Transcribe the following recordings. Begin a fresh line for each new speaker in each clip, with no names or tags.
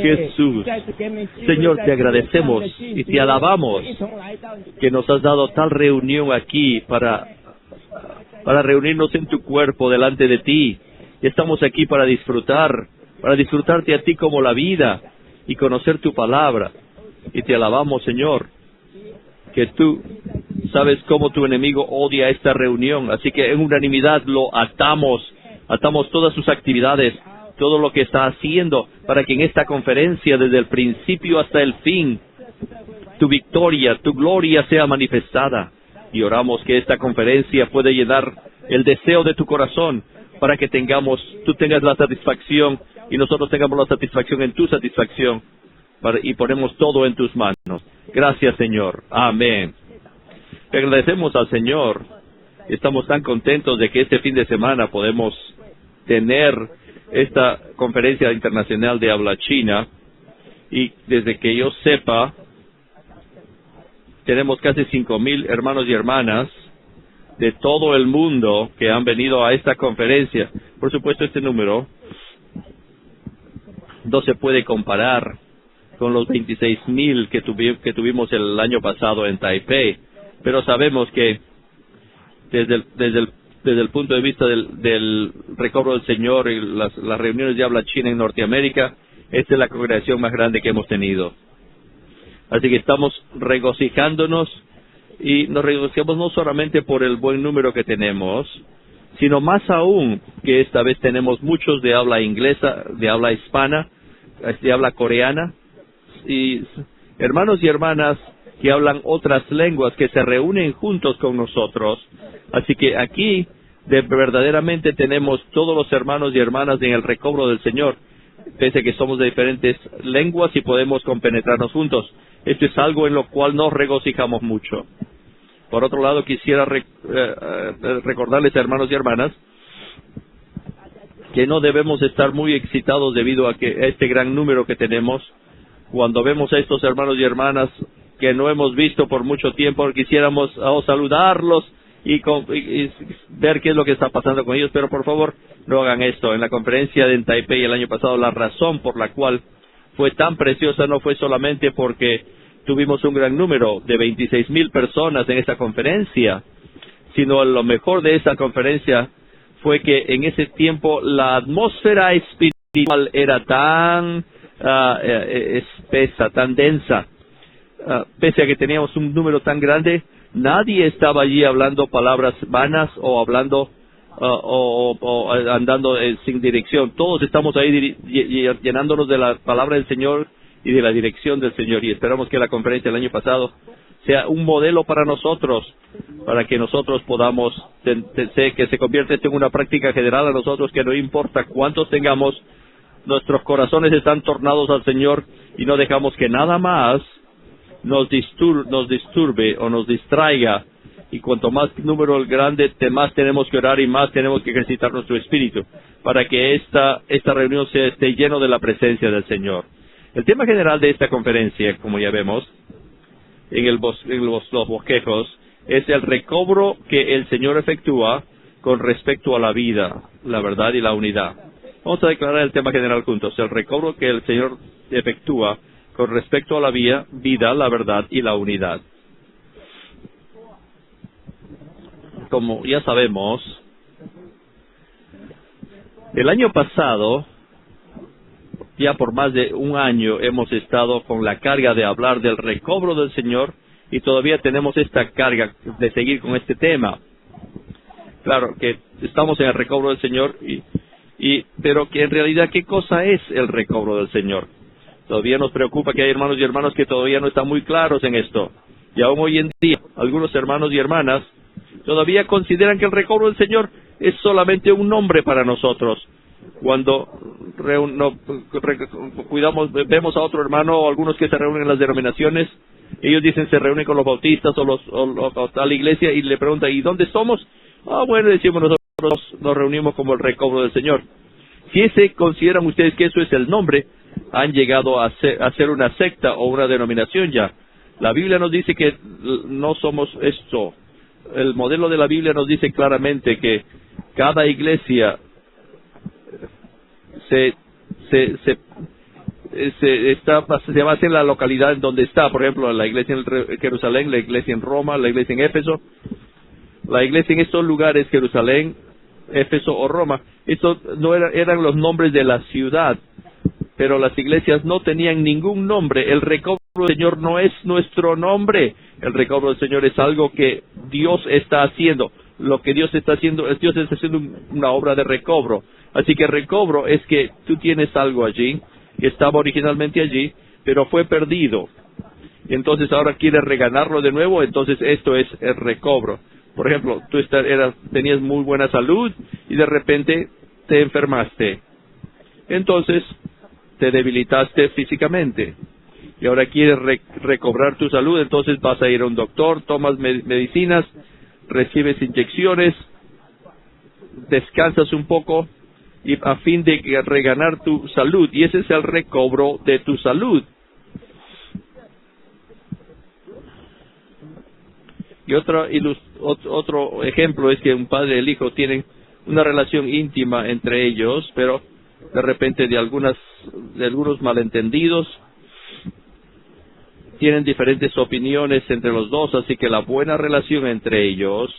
Jesús. Señor, te agradecemos y te alabamos que nos has dado tal reunión aquí para reunirnos en tu cuerpo delante de ti. Y estamos aquí para disfrutarte a ti como la vida y conocer tu palabra. Y te alabamos, Señor, que tú sabes cómo tu enemigo odia esta reunión. Así que en unanimidad lo atamos todas sus actividades, todo lo que está haciendo, para que en esta conferencia, desde el principio hasta el fin, tu victoria, tu gloria sea manifestada. Y oramos que esta conferencia pueda llenar el deseo de tu corazón, para que tú tengas la satisfacción y nosotros tengamos la satisfacción en tu satisfacción, y ponemos todo en tus manos. Gracias, Señor. Amén. Le agradecemos al Señor. Estamos tan contentos de que este fin de semana podemos tener esta conferencia internacional de habla china, y desde que yo sepa, tenemos casi 5,000 hermanos y hermanas de todo el mundo que han venido a esta conferencia. Por supuesto, este número no se puede comparar con los 26,000 que tuvimos el año pasado en Taipei, pero sabemos que desde el punto de vista del recobro del Señor y las reuniones de habla china en Norteamérica, esta es la congregación más grande que hemos tenido. Así que estamos regocijándonos, y nos regocijamos no solamente por el buen número que tenemos, sino más aún que esta vez tenemos muchos de habla inglesa, de habla hispana, de habla coreana, y hermanos y hermanas que hablan otras lenguas que se reúnen juntos con nosotros. Así que aquí verdaderamente tenemos todos los hermanos y hermanas en el recobro del Señor, pese a que somos de diferentes lenguas y podemos compenetrarnos juntos. Esto es algo en lo cual nos regocijamos mucho. Por otro lado, quisiera recordarles, hermanos y hermanas, que no debemos estar muy excitados debido a este gran número que tenemos. Cuando vemos a estos hermanos y hermanas que no hemos visto por mucho tiempo, quisiéramos saludarlos y ver qué es lo que está pasando con ellos, pero por favor no hagan esto. En la conferencia de Taipei el año pasado, la razón por la cual fue tan preciosa no fue solamente porque tuvimos un gran número de 26,000 personas en esta conferencia, sino lo mejor de esa conferencia fue que en ese tiempo la atmósfera espiritual era tan espesa, tan densa. Pese a que teníamos un número tan grande, nadie estaba allí hablando palabras vanas o hablando o andando sin dirección. Todos estamos ahí llenándonos de la palabra del Señor y de la dirección del Señor, y esperamos que la conferencia del año pasado sea un modelo para nosotros, para que nosotros podamos que se convierta esto en una práctica general a nosotros, que no importa cuántos tengamos, nuestros corazones están tornados al Señor y no dejamos que nada más nos disturbe o nos distraiga. Y cuanto más número grande, más tenemos que orar y más tenemos que ejercitar nuestro espíritu para que esta reunión esté lleno de la presencia del Señor. El tema general de esta conferencia, como ya vemos en los bosquejos, es el recobro que el Señor efectúa con respecto a la vida, la verdad y la unidad. Vamos a declarar el tema general juntos: el recobro que el Señor efectúa con respecto a la vida, la verdad y la unidad. Como ya sabemos, el año pasado, ya por más de un año, hemos estado con la carga de hablar del recobro del Señor, y todavía tenemos esta carga de seguir con este tema. Claro que estamos en el recobro del Señor, pero que en realidad, ¿qué cosa es el recobro del Señor? Todavía nos preocupa que hay hermanos y hermanas que todavía no están muy claros en esto. Y aún hoy en día, algunos hermanos y hermanas todavía consideran que el recobro del Señor es solamente un nombre para nosotros. Cuando vemos a otro hermano o algunos que se reúnen en las denominaciones, ellos dicen se reúnen con los bautistas o tal iglesia, y le preguntan, ¿y dónde somos? Bueno, decimos nosotros nos reunimos como el recobro del Señor. Si consideran ustedes que eso es el nombre, han llegado a ser una secta o una denominación ya. La Biblia nos dice que no somos esto. El modelo de la Biblia nos dice claramente que cada iglesia se basa en la localidad en donde está. Por ejemplo, la iglesia en Jerusalén, la iglesia en Roma, la iglesia en Éfeso. La iglesia en estos lugares, Jerusalén, Éfeso o Roma, estos no eran los nombres de la ciudad, pero las iglesias no tenían ningún nombre. El recobro del Señor no es nuestro nombre. El recobro del Señor es algo que Dios está haciendo. Lo que Dios está haciendo, Dios está haciendo una obra de recobro. Así que recobro es que tú tienes algo allí, que estaba originalmente allí, pero fue perdido. Y entonces ahora quieres reganarlo de nuevo, entonces esto es el recobro. Por ejemplo, tú tenías muy buena salud y de repente te enfermaste. Entonces te debilitaste físicamente. Y ahora quieres recobrar tu salud, entonces vas a ir a un doctor, tomas medicinas, recibes inyecciones, descansas un poco y a fin de reganar tu salud. Y ese es el recobro de tu salud. Y otro ejemplo es que un padre y el hijo tienen una relación íntima entre ellos, pero de repente de algunos malentendidos, tienen diferentes opiniones entre los dos, así que la buena relación entre ellos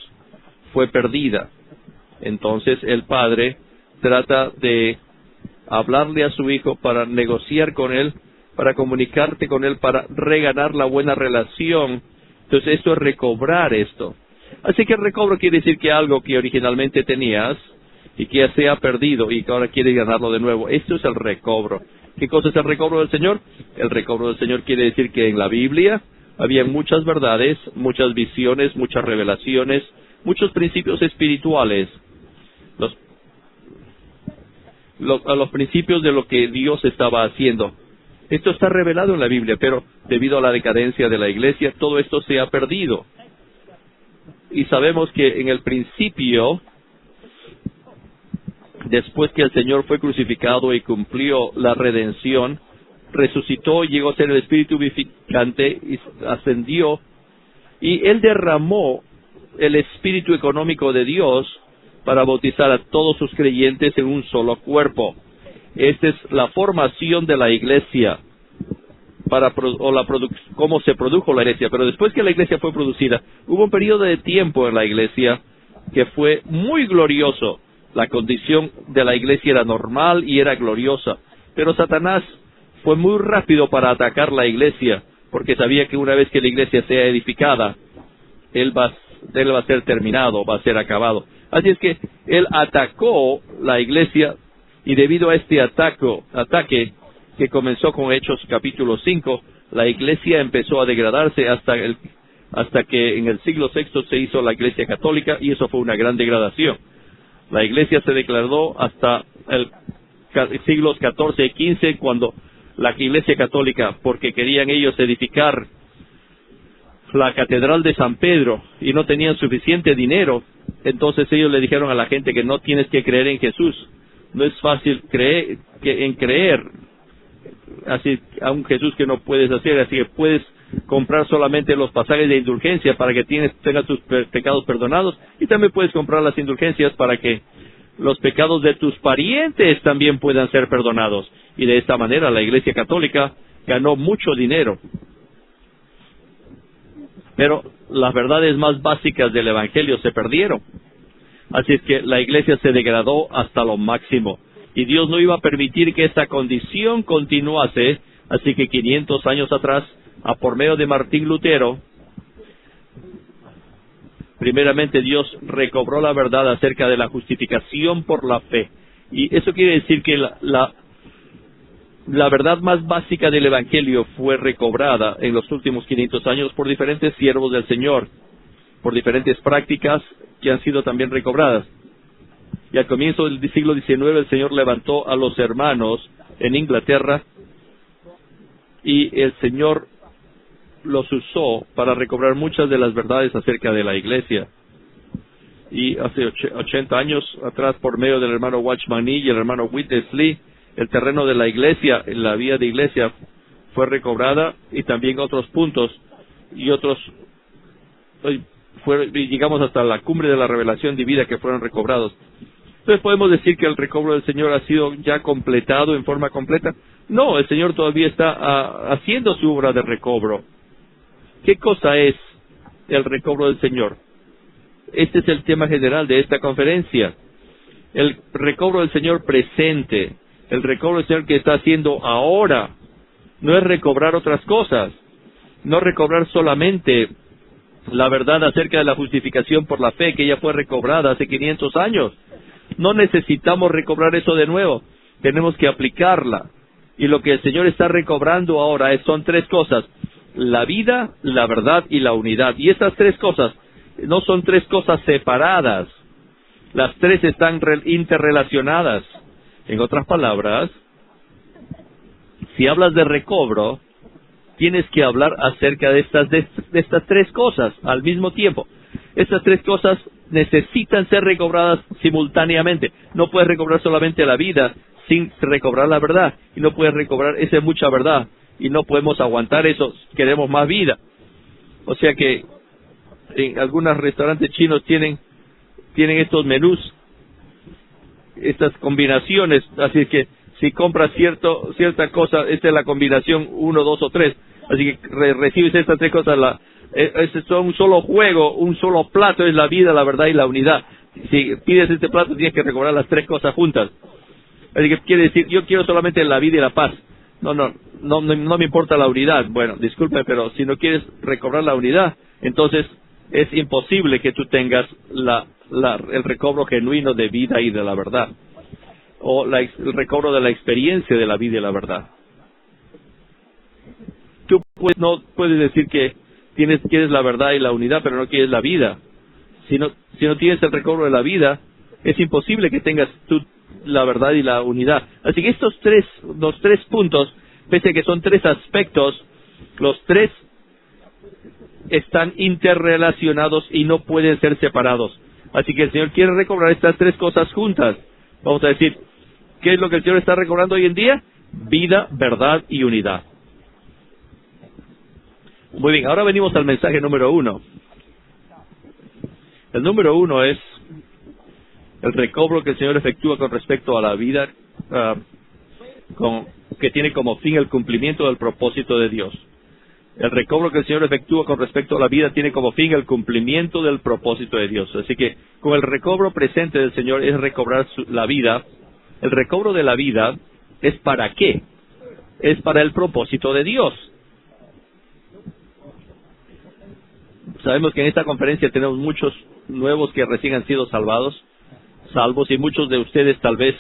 fue perdida. Entonces el padre trata de hablarle a su hijo para negociar con él, para comunicarte con él, para reganar la buena relación. Entonces esto es recobrar esto. Así que el recobro quiere decir que algo que originalmente tenías y que ya se ha perdido y que ahora quieres ganarlo de nuevo. Esto es el recobro. ¿Qué cosa es el recobro del Señor? El recobro del Señor quiere decir que en la Biblia había muchas verdades, muchas visiones, muchas revelaciones, muchos principios espirituales. Los principios de lo que Dios estaba haciendo. Esto está revelado en la Biblia, pero debido a la decadencia de la iglesia, todo esto se ha perdido. Y sabemos que en el principio, después que el Señor fue crucificado y cumplió la redención, resucitó, llegó a ser el Espíritu vivificante y ascendió, y Él derramó el Espíritu económico de Dios para bautizar a todos sus creyentes en un solo cuerpo. Esta es la formación de la iglesia, cómo se produjo la iglesia. Pero después que la iglesia fue producida, hubo un periodo de tiempo en la iglesia que fue muy glorioso. La condición de la iglesia era normal y era gloriosa. Pero Satanás fue muy rápido para atacar la iglesia, porque sabía que una vez que la iglesia sea edificada, él va a ser terminado, va a ser acabado. Así es que él atacó la iglesia, y debido a este ataque que comenzó con Hechos capítulo 5, la iglesia empezó a degradarse hasta que en el siglo VI se hizo la iglesia católica, y eso fue una gran degradación. La iglesia se declaró hasta el siglos XIV y XV, cuando la iglesia católica, porque querían ellos edificar la catedral de San Pedro y no tenían suficiente dinero, entonces ellos le dijeron a la gente que no tienes que creer en Jesús. No es fácil creer así a un Jesús que no puedes hacer, así que puedes comprar solamente los pasajes de indulgencia para que tengas tus pecados perdonados, y también puedes comprar las indulgencias para que los pecados de tus parientes también puedan ser perdonados. Y de esta manera la Iglesia Católica ganó mucho dinero. Pero las verdades más básicas del Evangelio se perdieron. Así es que la iglesia se degradó hasta lo máximo. Y Dios no iba a permitir que esta condición continuase. Así que 500 años atrás, por medio de Martín Lutero, primeramente Dios recobró la verdad acerca de la justificación por la fe. Y eso quiere decir que la verdad más básica del Evangelio fue recobrada en los últimos 500 años por diferentes siervos del Señor, por diferentes prácticas que han sido también recobradas. Y al comienzo del siglo XIX el Señor levantó a los hermanos en Inglaterra, y el Señor los usó para recobrar muchas de las verdades acerca de la iglesia. Y hace 80 años atrás, por medio del hermano Watchman Nee y el hermano Witness Lee, el terreno de la iglesia, la vía de iglesia, fue recobrada, y también otros puntos y otros, llegamos hasta la cumbre de la revelación divina que fueron recobrados. Entonces, ¿podemos decir que el recobro del Señor ha sido ya completado en forma completa? No, el Señor todavía está haciendo su obra de recobro. ¿Qué cosa es el recobro del Señor? Este es el tema general de esta conferencia. El recobro del Señor presente, el recobro del Señor que está haciendo ahora, no es recobrar otras cosas, no recobrar solamente la verdad acerca de la justificación por la fe que ya fue recobrada hace 500 años. No necesitamos recobrar eso de nuevo, tenemos que aplicarla. Y lo que el Señor está recobrando ahora son tres cosas: la vida, la verdad y la unidad. Y estas tres cosas no son tres cosas separadas, las tres están interrelacionadas. En otras palabras, si hablas de recobro, tienes que hablar acerca de estas tres cosas al mismo tiempo. Estas tres cosas necesitan ser recobradas simultáneamente. No puedes recobrar solamente la vida sin recobrar la verdad, y no puedes recobrar esa mucha verdad, y no podemos aguantar eso, queremos más vida. O sea que en algunos restaurantes chinos tienen estos menús, estas combinaciones, así que si compras cierta cosa, esta es la combinación 1, 2 o 3, así que recibes estas tres cosas, es un solo juego, un solo plato, es la vida, la verdad y la unidad. Si pides este plato tienes que recobrar las tres cosas juntas. Así que quiere decir, yo quiero solamente la vida y la paz. No me importa la unidad. Bueno, disculpe, pero si no quieres recobrar la unidad, entonces es imposible que tú tengas el recobro genuino de vida y de la verdad, o el recobro de la experiencia de la vida y la verdad. Tú no puedes decir que quieres la verdad y la unidad, pero no quieres la vida. Si no tienes el recobro de la vida, es imposible que tengas tú la verdad y la unidad. Así que los tres puntos, pese a que son tres aspectos, los tres están interrelacionados y no pueden ser separados. Así que el Señor quiere recobrar estas tres cosas juntas. Vamos a decir, ¿qué es lo que el Señor está recobrando hoy en día? Vida, verdad y unidad. Muy bien, ahora venimos al mensaje número 1. El número 1 es el recobro que el Señor efectúa con respecto a la vida, que tiene como fin el cumplimiento del propósito de Dios. El recobro que el Señor efectúa con respecto a la vida tiene como fin el cumplimiento del propósito de Dios. Así que con el recobro presente del Señor es recobrar la vida. El recobro de la vida es ¿para qué? Es para el propósito de Dios. Sabemos que en esta conferencia tenemos muchos nuevos que recién han sido salvos, y muchos de ustedes tal vez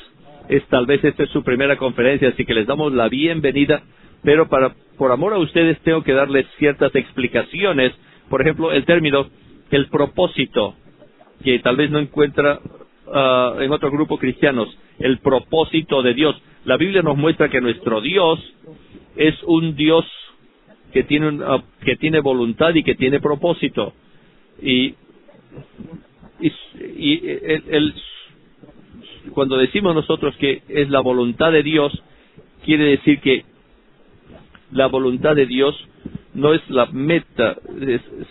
esta es su primera conferencia, así que les damos la bienvenida, pero por amor a ustedes tengo que darles ciertas explicaciones. Por ejemplo, el término, el propósito, que tal vez no encuentra en otro grupo cristianos, el propósito de Dios. La Biblia nos muestra que nuestro Dios es un Dios que tiene voluntad y que tiene propósito. Cuando decimos nosotros que es la voluntad de Dios, quiere decir que la voluntad de Dios no es la meta,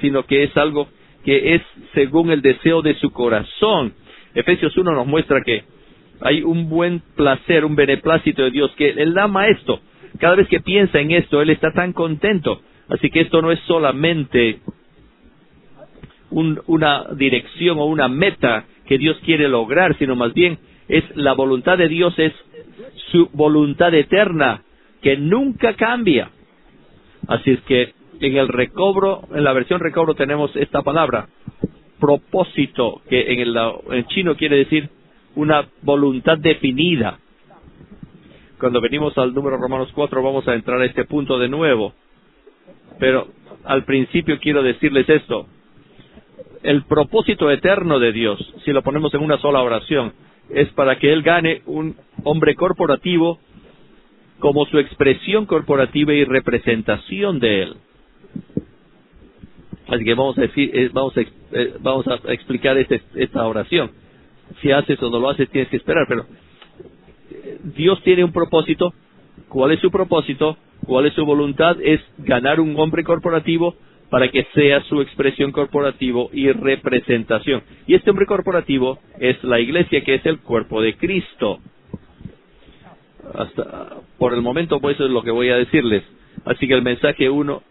sino que es algo que es según el deseo de su corazón. Efesios 1 nos muestra que hay un buen placer, un beneplácito de Dios, que Él ama esto. Cada vez que piensa en esto, Él está tan contento. Así que esto no es solamente una dirección o una meta que Dios quiere lograr, sino más bien es la voluntad de Dios, es su voluntad eterna, que nunca cambia. Así es que en la versión recobro tenemos esta palabra, propósito, que en chino quiere decir una voluntad definida. Cuando venimos al número Romanos 4 vamos a entrar a este punto de nuevo, pero al principio quiero decirles esto. El propósito eterno de Dios, si lo ponemos en una sola oración, es para que Él gane un hombre corporativo como su expresión corporativa y representación de Él. Así que vamos a explicar esta oración. Si haces o no lo haces, tienes que esperar, pero Dios tiene un propósito. ¿Cuál es su propósito? ¿Cuál es su voluntad? Es ganar un hombre corporativo para que sea su expresión corporativo y representación. Y este hombre corporativo es la iglesia, que es el cuerpo de Cristo. Por el momento, pues, eso es lo que voy a decirles. Así que el mensaje 1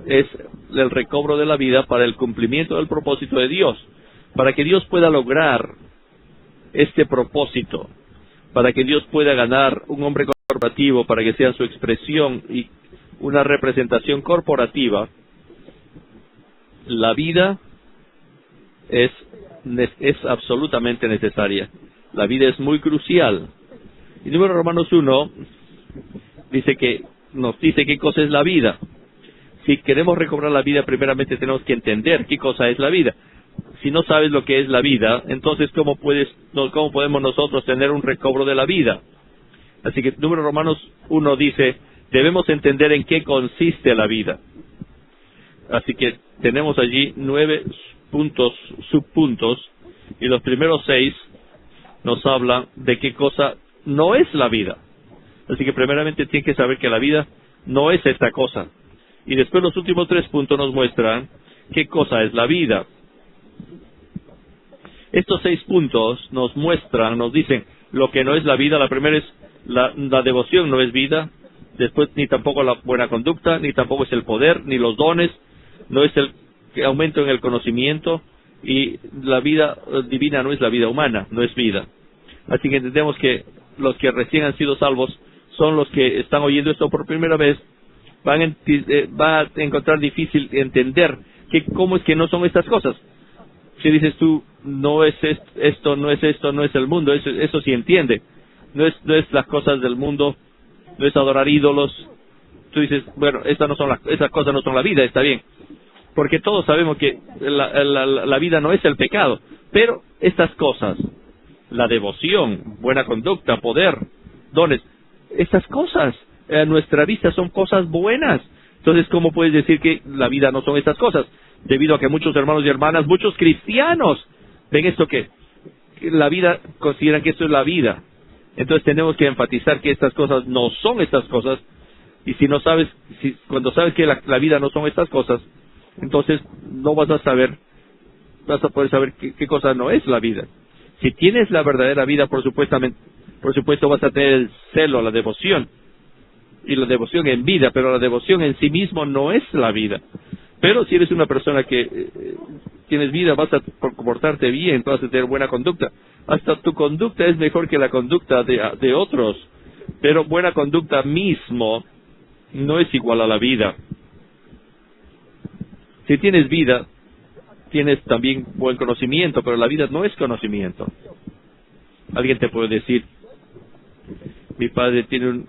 es el recobro de la vida para el cumplimiento del propósito de Dios, para que Dios pueda lograr este propósito, para que Dios pueda ganar un hombre corporativo, para que sea su expresión y una representación corporativa. La vida es absolutamente necesaria. La vida es muy crucial. Y número Romanos 1 nos dice qué cosa es la vida. Si queremos recobrar la vida, primeramente tenemos que entender qué cosa es la vida. Si no sabes lo que es la vida, entonces ¿cómo podemos nosotros tener un recobro de la vida? Así que número Romanos 1 dice, debemos entender en qué consiste la vida. Así que tenemos allí 9 subpuntos, y los primeros 6 nos hablan de qué cosa no es la vida. Así que primeramente tiene que saber que la vida no es esta cosa. Y después los últimos 3 puntos nos muestran qué cosa es la vida. Estos 6 puntos nos dicen lo que no es la vida. La primera es la devoción no es vida. Después ni tampoco la buena conducta, ni tampoco es el poder, ni los dones. No es el aumento en el conocimiento, y la vida divina no es la vida humana, no es vida. Así que entendemos que los que recién han sido salvos son los que están oyendo esto por primera vez. Va a encontrar difícil entender cómo es que no son estas cosas. Si dices tú, no es esto, no es el mundo, eso sí entiende. No es las cosas del mundo, no es adorar ídolos. Tú dices, bueno, esas cosas no son la vida, está bien. Porque todos sabemos que la vida no es el pecado. Pero estas cosas, la devoción, buena conducta, poder, dones, estas cosas, a nuestra vista son cosas buenas. Entonces, ¿cómo puedes decir que la vida no son estas cosas? Debido a que muchos hermanos y hermanas, muchos cristianos, ven esto que la vida, consideran que esto es la vida. Entonces tenemos que enfatizar que estas cosas no son estas cosas. Y cuando sabes que la vida no son estas cosas, entonces no vas a poder saber qué cosa no es la vida. Si tienes la verdadera vida, por supuesto vas a tener el celo, la devoción, y la devoción en vida, pero la devoción en sí mismo no es la vida. Pero si eres una persona que tienes vida, vas a comportarte bien, vas a tener buena conducta. Hasta tu conducta es mejor que la conducta de otros, pero buena conducta mismo no es igual a la vida. Si tienes vida, tienes también buen conocimiento, pero la vida no es conocimiento. Alguien te puede decir, mi padre tiene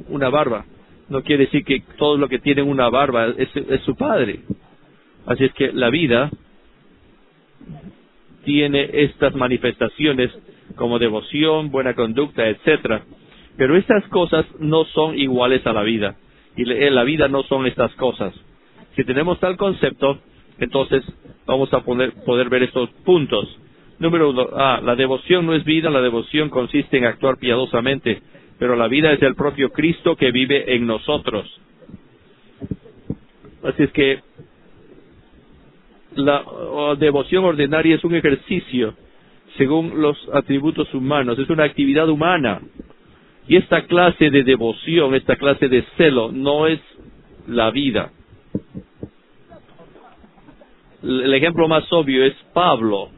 una barba. No quiere decir que todos los que tienen una barba es su padre. Así es que la vida tiene estas manifestaciones como devoción, buena conducta, etcétera. Pero estas cosas no son iguales a la vida. Y la vida no son estas cosas. Si tenemos tal concepto, entonces vamos a poder ver estos puntos. Número 1, la devoción no es vida. La devoción consiste en actuar piadosamente, pero la vida es el propio Cristo que vive en nosotros. Así es que la devoción ordinaria es un ejercicio según los atributos humanos, es una actividad humana. Y esta clase de devoción, esta clase de celo, no es la vida. El ejemplo más obvio es Pablo,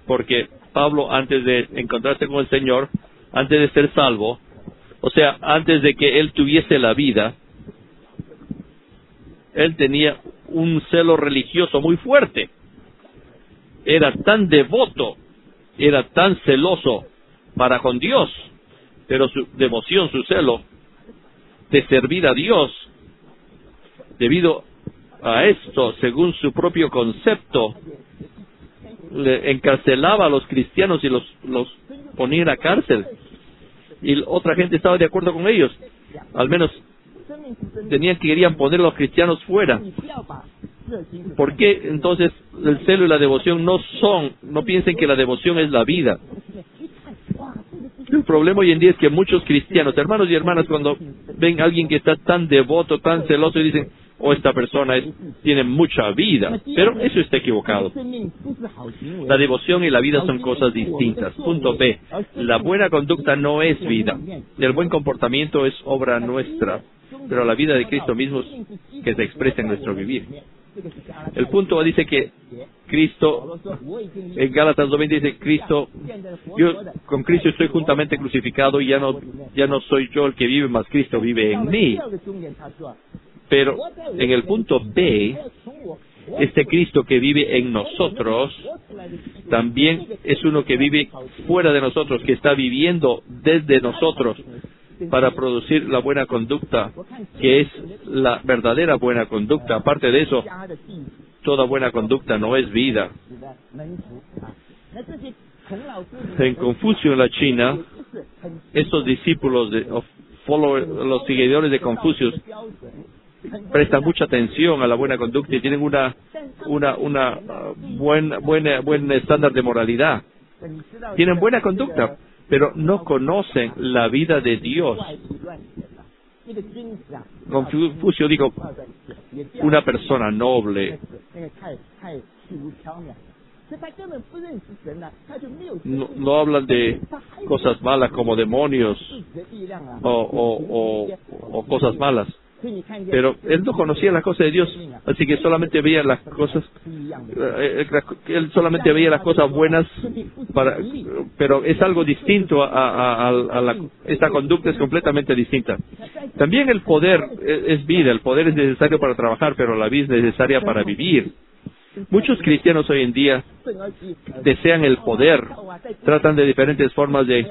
porque Pablo, antes de encontrarse con el Señor, antes de ser salvo, o sea, antes de que él tuviese la vida, él tenía un celo religioso muy fuerte. Era tan devoto, era tan celoso para con Dios, pero su devoción, su celo de servir a Dios, debido a esto, según su propio concepto, le encarcelaba a los cristianos y los ponía en la cárcel. Y otra gente estaba de acuerdo con ellos. Al menos querían poner a los cristianos fuera. ¿Por qué entonces el celo y la devoción no piensen que la devoción es la vida? El problema hoy en día es que muchos cristianos, hermanos y hermanas, cuando ven a alguien que está tan devoto, tan celoso, y dicen, o esta persona tiene mucha vida, pero eso está equivocado. La devoción y la vida son cosas distintas. Punto B. La buena conducta no es vida. El buen comportamiento es obra nuestra, pero la vida de Cristo mismo es que se expresa en nuestro vivir. El punto dice que Cristo, en Gálatas 2:20 dice, con Cristo estoy juntamente crucificado y ya no soy yo el que vive, mas Cristo vive en mí. Pero en el punto B, este Cristo que vive en nosotros, también es uno que vive fuera de nosotros, que está viviendo desde nosotros para producir la buena conducta, que es la verdadera buena conducta. Aparte de eso, toda buena conducta no es vida. En Confucio, en la China, estos discípulos, los seguidores de Confucio, prestan mucha atención a la buena conducta y tienen buen estándar de moralidad. Tienen buena conducta, pero no conocen la vida de Dios. Confucio dijo, una persona noble no hablan de cosas malas como demonios o cosas malas. Pero él no conocía las cosas de Dios, así que solamente veía las cosas, él solamente veía las cosas buenas, pero es algo distinto esta conducta es completamente distinta. También el poder es vida, el poder es necesario para trabajar, pero la vida es necesaria para vivir. Muchos cristianos hoy en día desean el poder, tratan de diferentes formas de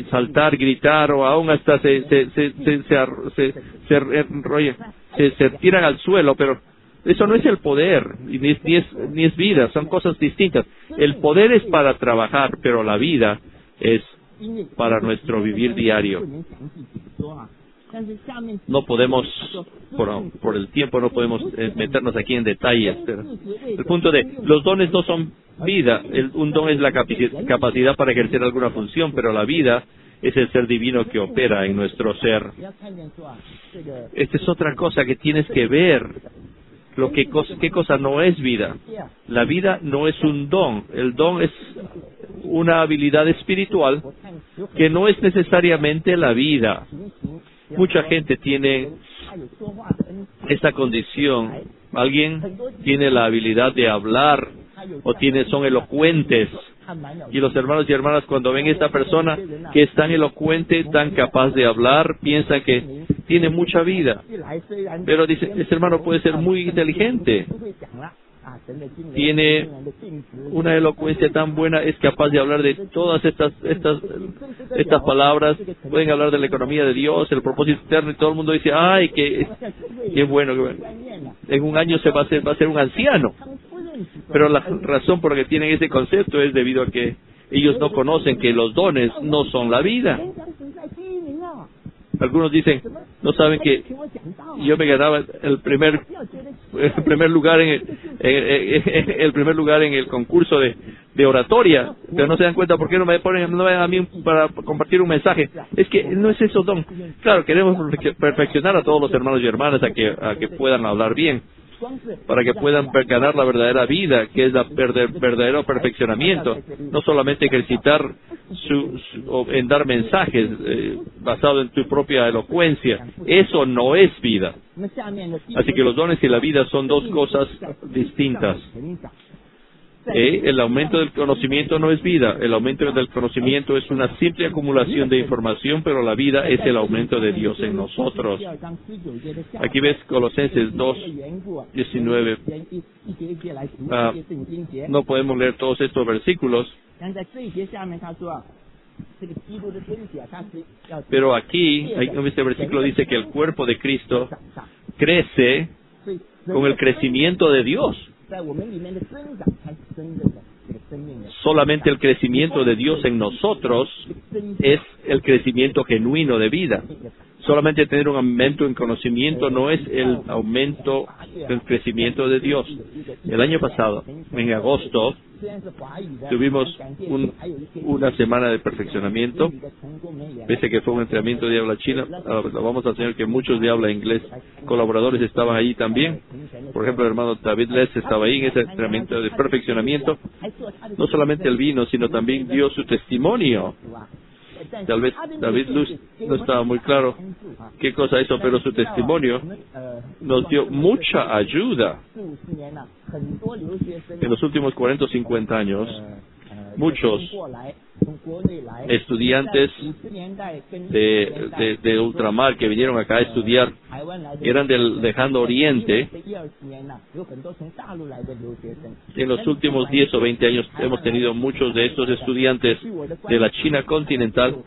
saltar, gritar, o aún hasta se tiran al suelo, pero eso no es el poder, ni es vida, son cosas distintas. El poder es para trabajar, pero la vida es para nuestro vivir diario. No podemos, por el tiempo, no podemos meternos aquí en detalles, pero el punto de los dones no son vida. Un don es la capacidad para ejercer alguna función, pero la vida es el ser divino que opera en nuestro ser. Esta es otra cosa que tienes que ver. ¿Qué cosa no es vida? La vida no es un don. El don es una habilidad espiritual que no es necesariamente la vida. Mucha gente tiene esta condición. Alguien tiene la habilidad de hablar o son elocuentes. Y los hermanos y hermanas, cuando ven a esta persona que es tan elocuente, tan capaz de hablar, piensan que tiene mucha vida. Pero dice, este hermano puede ser muy inteligente. Tiene una elocuencia tan buena, es capaz de hablar de todas estas palabras, pueden hablar de la economía de Dios, el propósito eterno, y todo el mundo dice, ¡ay, qué bueno! En un año va a ser un anciano. Pero la razón por la que tienen ese concepto es debido a que ellos no conocen que los dones no son la vida. Algunos dicen, no saben que yo me ganaba el primer lugar en el concurso de oratoria, pero no se dan cuenta por qué no me ven a mí para compartir un mensaje. Es que no es eso don. Claro, queremos perfeccionar a todos los hermanos y hermanas a que puedan hablar bien, para que puedan ganar la verdadera vida, que es el verdadero perfeccionamiento, no solamente ejercitar en dar mensajes basado en tu propia elocuencia. Eso no es vida. Así que los dones y la vida son dos cosas distintas. El aumento del conocimiento no es vida. El aumento del conocimiento es una simple acumulación de información, pero la vida es el aumento de Dios en nosotros. Aquí ves Colosenses 2:19. No podemos leer todos estos versículos, pero aquí, este versículo dice que el cuerpo de Cristo crece con el crecimiento de Dios. Solamente el crecimiento de Dios en nosotros es el crecimiento genuino de vida. Solamente tener un aumento en conocimiento no es el aumento del crecimiento de Dios. El año pasado, en agosto, tuvimos una semana de perfeccionamiento, pese a que fue un entrenamiento de habla china. Vamos a tener que muchos de habla inglés, colaboradores estaban allí también. Por ejemplo, el hermano David Les estaba ahí en ese entrenamiento de perfeccionamiento. No solamente él vino, sino también dio su testimonio. Tal vez David Luz no estaba muy claro qué cosa eso, pero su testimonio nos dio mucha ayuda. En los últimos 40 o 50 años, muchos estudiantes de ultramar que vinieron acá a estudiar, eran del lejano oriente. En los últimos 10 o 20 años hemos tenido muchos de estos estudiantes de la China continental,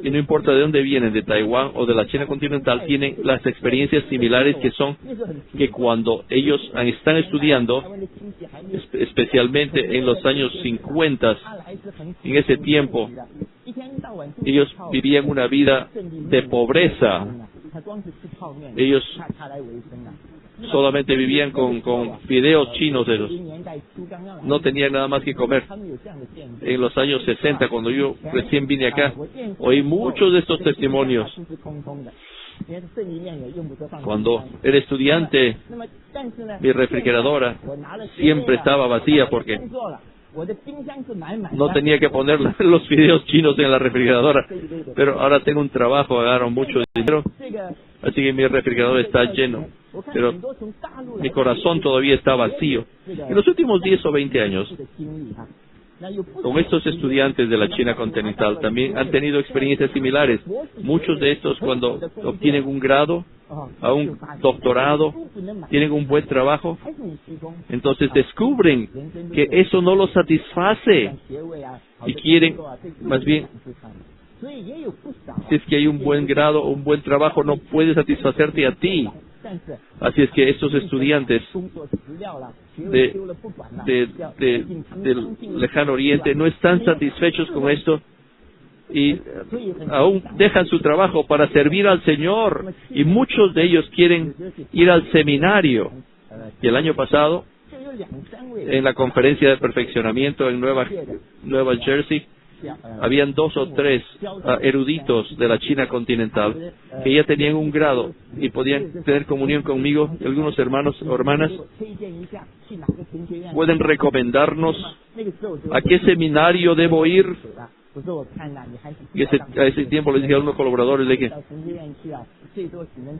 y no importa de dónde vienen, de Taiwán o de la China continental, tienen las experiencias similares, que son que cuando ellos están estudiando, especialmente en los años 50, en ese tiempo, ellos vivían una vida de pobreza. Ellos solamente vivían con fideos chinos esos. No tenían nada más que comer. En los años 60, cuando yo recién vine acá, oí muchos de estos testimonios. Cuando era estudiante, mi refrigeradora siempre estaba vacía porque no tenía que poner los fideos chinos en la refrigeradora. Pero ahora tengo un trabajo, agarro mucho dinero, así que mi refrigerador está lleno. Pero mi corazón todavía está vacío. En los últimos 10 o 20 años, con estos estudiantes de la China continental, también han tenido experiencias similares. Muchos de estos, cuando obtienen un grado, a un doctorado, tienen un buen trabajo, entonces descubren que eso no los satisface y quieren, más bien, si es que hay un buen grado o un buen trabajo, no puede satisfacerte a ti. Así es que estos estudiantes del lejano oriente no están satisfechos con esto y aún dejan su trabajo para servir al Señor, y muchos de ellos quieren ir al seminario. Y el año pasado, en la conferencia de perfeccionamiento en Nueva Jersey, habían 2 o 3 eruditos de la China continental que ya tenían un grado y podían tener comunión conmigo. Algunos hermanos o hermanas pueden recomendarnos a qué seminario debo ir. Y a ese tiempo les dije a unos colaboradores, les dije,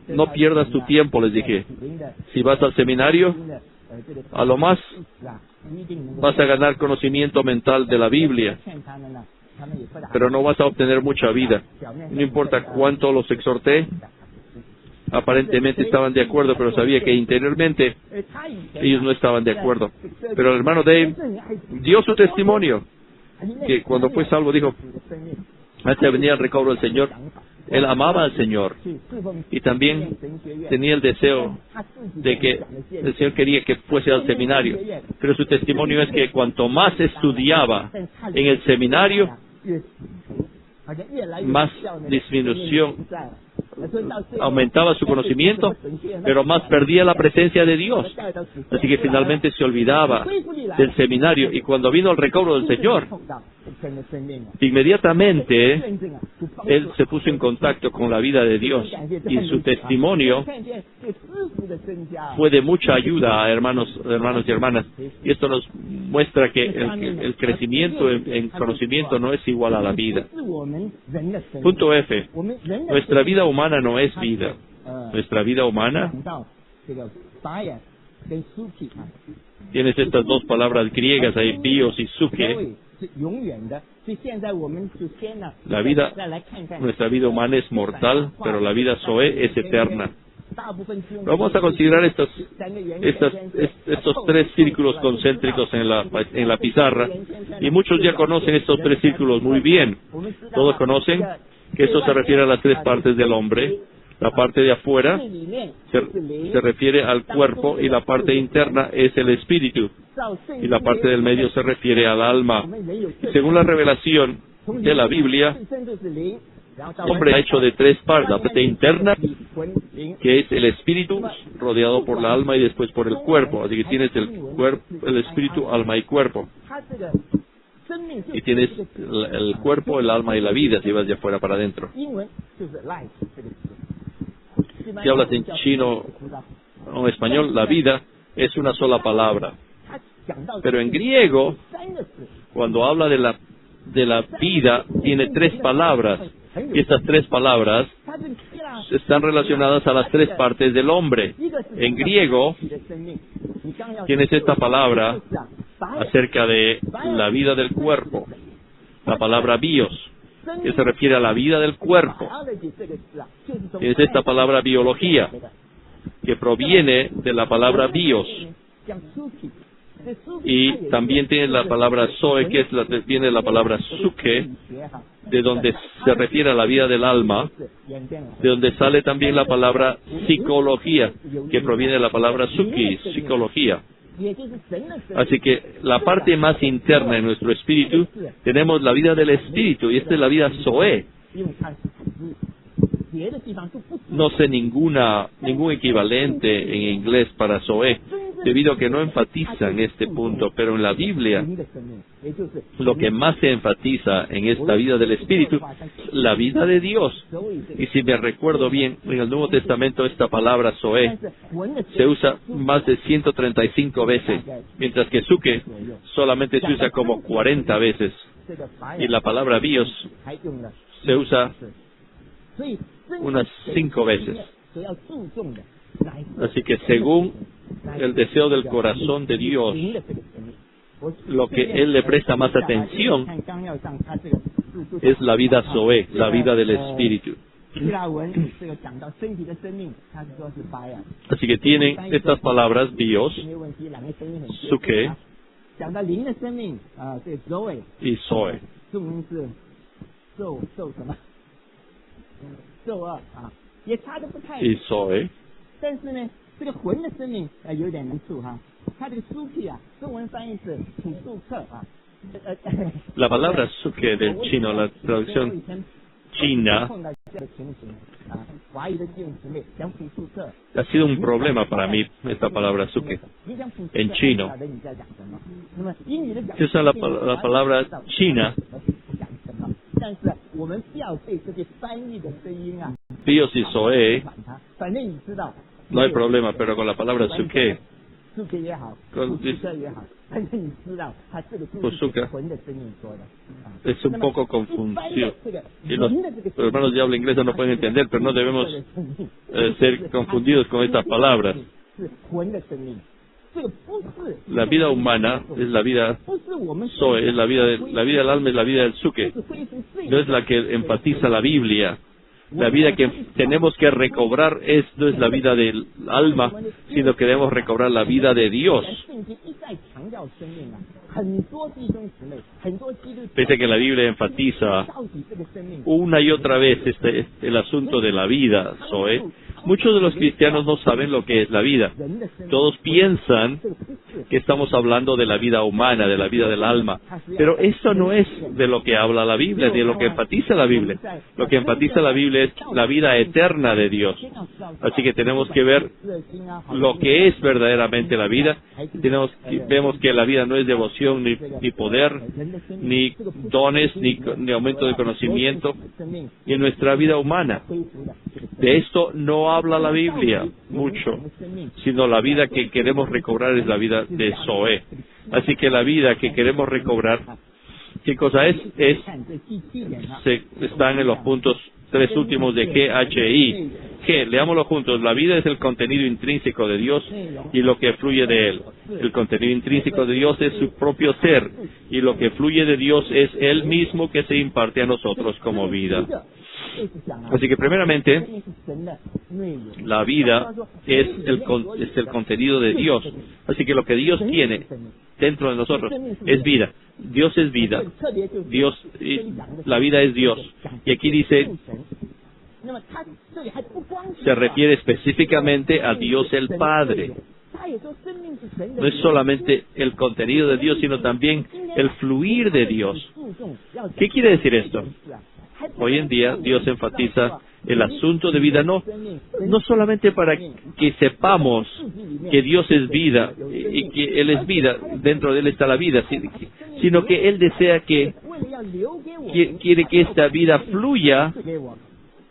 no pierdas tu tiempo, les dije. Si vas al seminario, a lo más vas a ganar conocimiento mental de la Biblia, pero no vas a obtener mucha vida. No importa cuánto los exhorté, aparentemente estaban de acuerdo, pero sabía que interiormente ellos no estaban de acuerdo. Pero el hermano Dave dio su testimonio, que cuando fue salvo dijo, antes de venir al recobro del Señor, él amaba al Señor y también tenía el deseo de que el Señor quería que fuese al seminario. Pero su testimonio es que cuanto más estudiaba en el seminario, más disminución, aumentaba su conocimiento, pero más perdía la presencia de Dios. Así que finalmente se olvidaba del seminario, y cuando vino el recobro del Señor, inmediatamente él se puso en contacto con la vida de Dios, y su testimonio fue de mucha ayuda a hermanos y hermanas. Y esto nos muestra que el crecimiento en conocimiento no es igual a la vida. Punto F. Nuestra vida humana no es vida. Nuestra vida humana, tienes estas 2 palabras griegas ahí, bios y suke. Nuestra vida humana es mortal, pero la vida zoe es eterna. Vamos a considerar estos 3 círculos concéntricos en la pizarra, y muchos ya conocen estos 3 círculos muy bien. Todos conocen que esto se refiere a las 3 partes del hombre. La parte de afuera se refiere al cuerpo, y la parte interna es el espíritu, y la parte del medio se refiere al alma. Según la revelación de la Biblia, hombre está hecho de tres partes: la parte interna, que es el espíritu, rodeado por la alma y después por el cuerpo. Así que tienes el espíritu, alma y cuerpo. Y tienes el cuerpo, el alma y la vida, si vas de afuera para adentro. Si hablas en chino o en español, la vida es una sola palabra. Pero en griego, cuando habla de la vida, tiene tres palabras. Y estas tres palabras están relacionadas a las tres partes del hombre. En griego, tienes esta palabra acerca de la vida del cuerpo, la palabra bios, que se refiere a la vida del cuerpo. Es esta palabra biología, que proviene de la palabra bios. Y también tiene la palabra zoe, que viene de la palabra suke, de donde se refiere a la vida del alma, de donde sale también la palabra psicología, que proviene de la palabra suki, psicología. Así que la parte más interna de nuestro espíritu, tenemos la vida del espíritu, y esta es la vida zoe. No sé ningún equivalente en inglés para zoe, debido a que no enfatizan este punto, pero en la Biblia lo que más se enfatiza en esta vida del Espíritu, la vida de Dios. Y si me recuerdo bien, en el Nuevo Testamento esta palabra zoe se usa más de 135 veces, mientras que suke solamente se usa como 40 veces. Y la palabra bios se usa unas 5 veces. Así que según el deseo del corazón de Dios, lo que Él le presta más atención es la vida zoe, la vida del Espíritu. Así que tienen estas palabras bios, suke y zoe. Y zoe. La palabra suke del chino, la traducción china, ha sido un problema para mí, esta palabra suke, en chino. Se usa la palabra china, bios y zoe, no hay problema, pero con la palabra suke, Suzuka, es un poco confusión. Y los hermanos de habla inglesa no pueden entender, pero no debemos ser confundidos con estas palabras. La vida humana es la vida zoe, es la vida del alma, es la vida del suke. No es la que enfatiza la Biblia. La vida que tenemos que recobrar no es la vida del alma, sino que debemos recobrar la vida de Dios. Pese a que la Biblia enfatiza una y otra vez el asunto de la vida zoe, muchos de los cristianos no saben lo que es la vida. Todos piensan que estamos hablando de la vida humana, de la vida del alma. Pero eso no es de lo que habla la Biblia, de lo que enfatiza la Biblia. Lo que enfatiza la Biblia es la vida eterna de Dios. Así que tenemos que ver lo que es verdaderamente la vida. Vemos que la vida no es devoción, ni poder, ni dones, ni aumento de conocimiento, ni en nuestra vida humana. De esto no habla la Biblia mucho, sino la vida que queremos recobrar es la vida de zoe. Así que la vida que queremos recobrar, ¿qué cosa es? Están en los puntos 3 últimos de GHI. Leámoslo juntos. La vida es el contenido intrínseco de Dios y lo que fluye de Él. El contenido intrínseco de Dios es su propio ser, y lo que fluye de Dios es Él mismo que se imparte a nosotros como vida. Así que primeramente, la vida es el contenido de Dios. Así que lo que Dios tiene dentro de nosotros es vida. Dios es vida. La vida es Dios. Y aquí dice, se refiere específicamente a Dios el Padre. No es solamente el contenido de Dios, sino también el fluir de Dios. ¿Qué quiere decir esto? Hoy en día Dios enfatiza el asunto de vida, no solamente para que sepamos que Dios es vida y que Él es vida, dentro de Él está la vida, sino que Él desea que quiere que esta vida fluya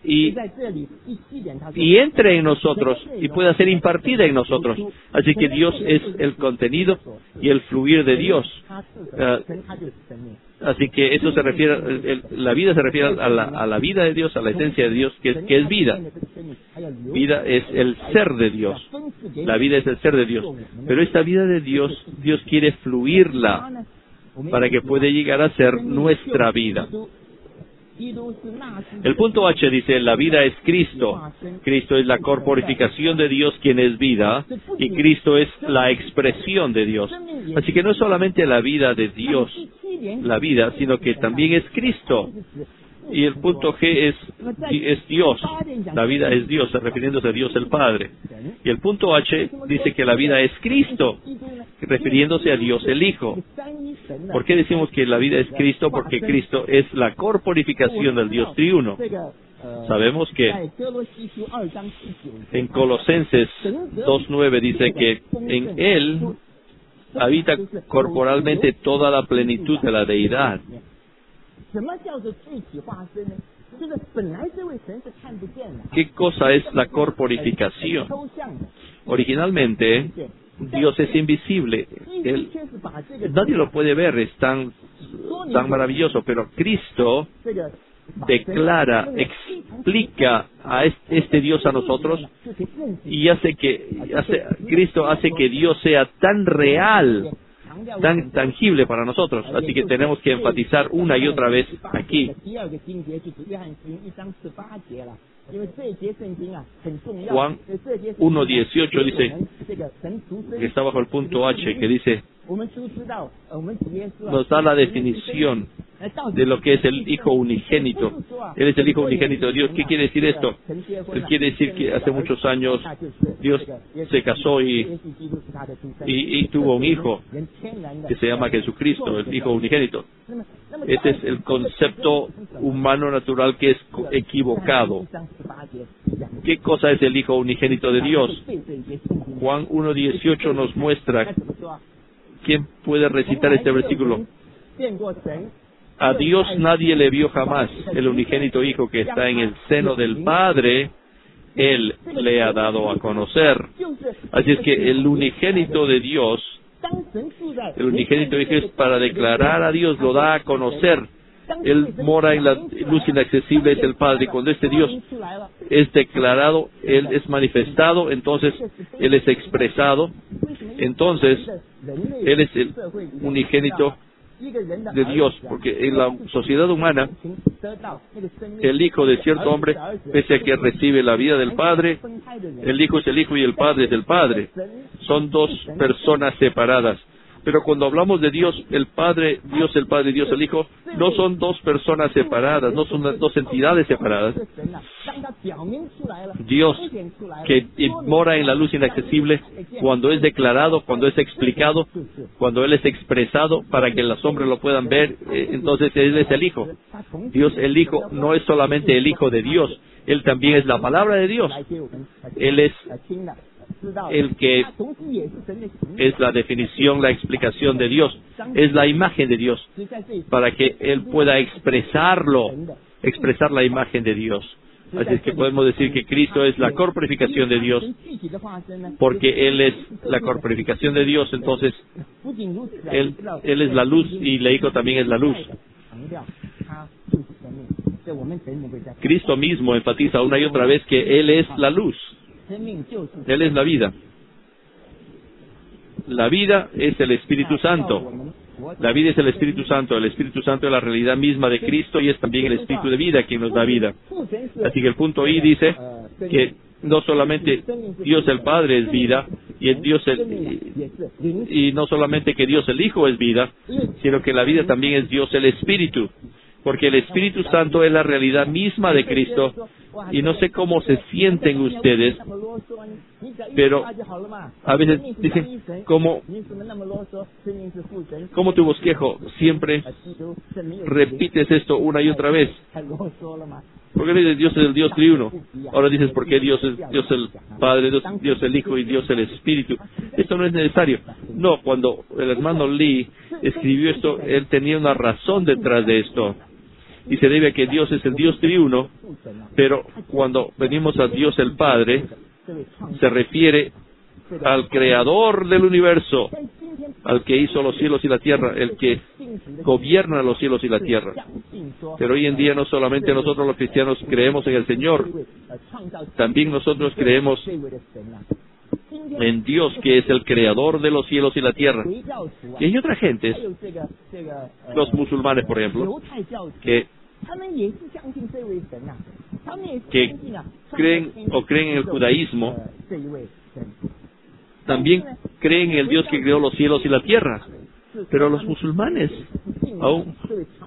y entre en nosotros y pueda ser impartida en nosotros. Así que Dios es el contenido y el fluir de Dios. Así que eso se refiere, la vida se refiere a la vida de Dios, a la esencia de Dios, que es vida. Vida es el ser de Dios. La vida es el ser de Dios. Pero esta vida de Dios, Dios quiere fluirla para que pueda llegar a ser nuestra vida. El punto H dice, la vida es Cristo. Cristo es la corporificación de Dios, quien es vida, y Cristo es la expresión de Dios. Así que no es solamente la vida de Dios, la vida, sino que también es Cristo. Y el punto G es Dios. La vida es Dios, refiriéndose a Dios el Padre. Y el punto H dice que la vida es Cristo, refiriéndose a Dios el Hijo. ¿Por qué decimos que la vida es Cristo? Porque Cristo es la corporificación del Dios triuno. Sabemos que en Colosenses 2:9 dice que en Él habita corporalmente toda la plenitud de la deidad. ¿Qué cosa es la corporificación? Originalmente, Dios es invisible. Nadie lo puede ver, es tan maravilloso, pero Cristo declara, explica a este Dios a nosotros y Cristo hace que Dios sea tan real, tan tangible para nosotros. Así que tenemos que enfatizar una y otra vez aquí. Juan 1:18 dice, que está bajo el punto H, que dice, nos da la definición de lo que es el Hijo unigénito. Él es el Hijo unigénito de Dios. ¿Qué quiere decir esto? Él quiere decir que hace muchos años Dios se casó y tuvo un hijo que se llama Jesucristo, el Hijo unigénito. Ese es el concepto humano natural que es equivocado. ¿Qué cosa es el Hijo unigénito de Dios? Juan 1:18 nos muestra. ¿Quién puede recitar este versículo? A Dios nadie le vio jamás. El unigénito Hijo que está en el seno del Padre, Él le ha dado a conocer. Así es que el unigénito de Dios, el unigénito Hijo es para declarar a Dios, lo da a conocer. Él mora en la luz inaccesible, es el Padre. Y cuando este Dios es declarado, Él es manifestado, entonces Él es expresado. Entonces, Él es el unigénito de Dios, porque en la sociedad humana, el hijo de cierto hombre, pese a que recibe la vida del Padre, el Hijo es el Hijo y el Padre es el Padre. Son dos personas separadas. Pero cuando hablamos de Dios, el Padre, Dios el Padre y Dios el Hijo, no son dos personas separadas, no son dos entidades separadas. Dios, que mora en la luz inaccesible, cuando es declarado, cuando es explicado, cuando Él es expresado para que los hombres lo puedan ver, entonces Él es el Hijo. Dios el Hijo no es solamente el Hijo de Dios, Él también es la palabra de Dios. Él es el que es la definición, la explicación de Dios, es la imagen de Dios, para que Él pueda expresar la imagen de Dios. Así es que podemos decir que Cristo es la corporificación de Dios, porque Él es la corporificación de Dios, entonces Él es la luz y el Hijo también es la luz. Cristo mismo enfatiza una y otra vez que Él es la luz. Él es la vida. La vida es el Espíritu Santo. La vida es el Espíritu Santo. El Espíritu Santo es la realidad misma de Cristo y es también el Espíritu de vida quien nos da vida. Así que el punto I dice que no solamente Dios el Padre es vida, y no solamente que Dios el Hijo es vida, sino que la vida también es Dios el Espíritu. Porque el Espíritu Santo es la realidad misma de Cristo, y no sé cómo se sienten ustedes Pero a veces dicen, ¿cómo tu bosquejo siempre repites esto una y otra vez? ¿Por qué dices Dios es el Dios triuno? Ahora dices, ¿por qué Dios es Dios el Padre, Dios el Hijo y Dios el Espíritu? Esto no es necesario. No, cuando el hermano Lee escribió esto, él tenía una razón detrás de esto. Y se debe a que Dios es el Dios triuno, pero cuando venimos a Dios el Padre, se refiere al creador del universo, al que hizo los cielos y la tierra, el que gobierna los cielos y la tierra. Pero hoy en día no solamente nosotros los cristianos creemos en el Señor, también nosotros creemos en Dios, que es el creador de los cielos y la tierra. Y hay otras gentes, los musulmanes por ejemplo, que creen en el judaísmo, también creen en el Dios que creó los cielos y la tierra. Pero los musulmanes aún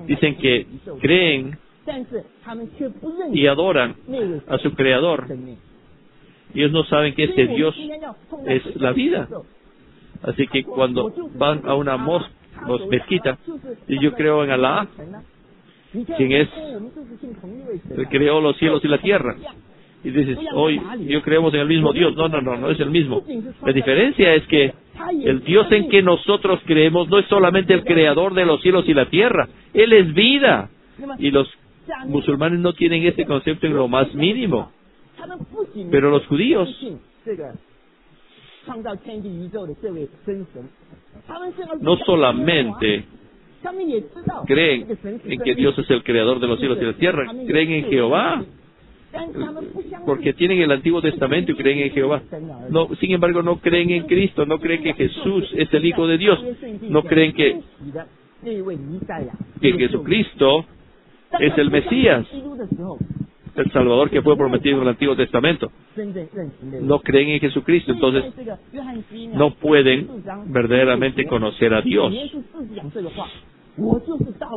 dicen que creen y adoran a su creador. Ellos no saben que este Dios es la vida. Así que cuando van a una mezquita, y yo creo en Alá, quien es el que creó los cielos y la tierra. Y dices, hoy yo creemos en el mismo Dios. No es el mismo. La diferencia es que el Dios en que nosotros creemos no es solamente el creador de los cielos y la tierra. Él es vida. Y los musulmanes no tienen ese concepto en lo más mínimo. Pero los judíos no solamente creen en que Dios es el creador de los cielos y la tierra, creen en Jehová, porque tienen el Antiguo Testamento y creen en Jehová. No, sin embargo, no creen en Cristo, no creen que Jesús es el Hijo de Dios, no creen que Jesucristo es el Mesías, el Salvador que fue prometido en el Antiguo Testamento. No creen en Jesucristo, entonces no pueden verdaderamente conocer a Dios.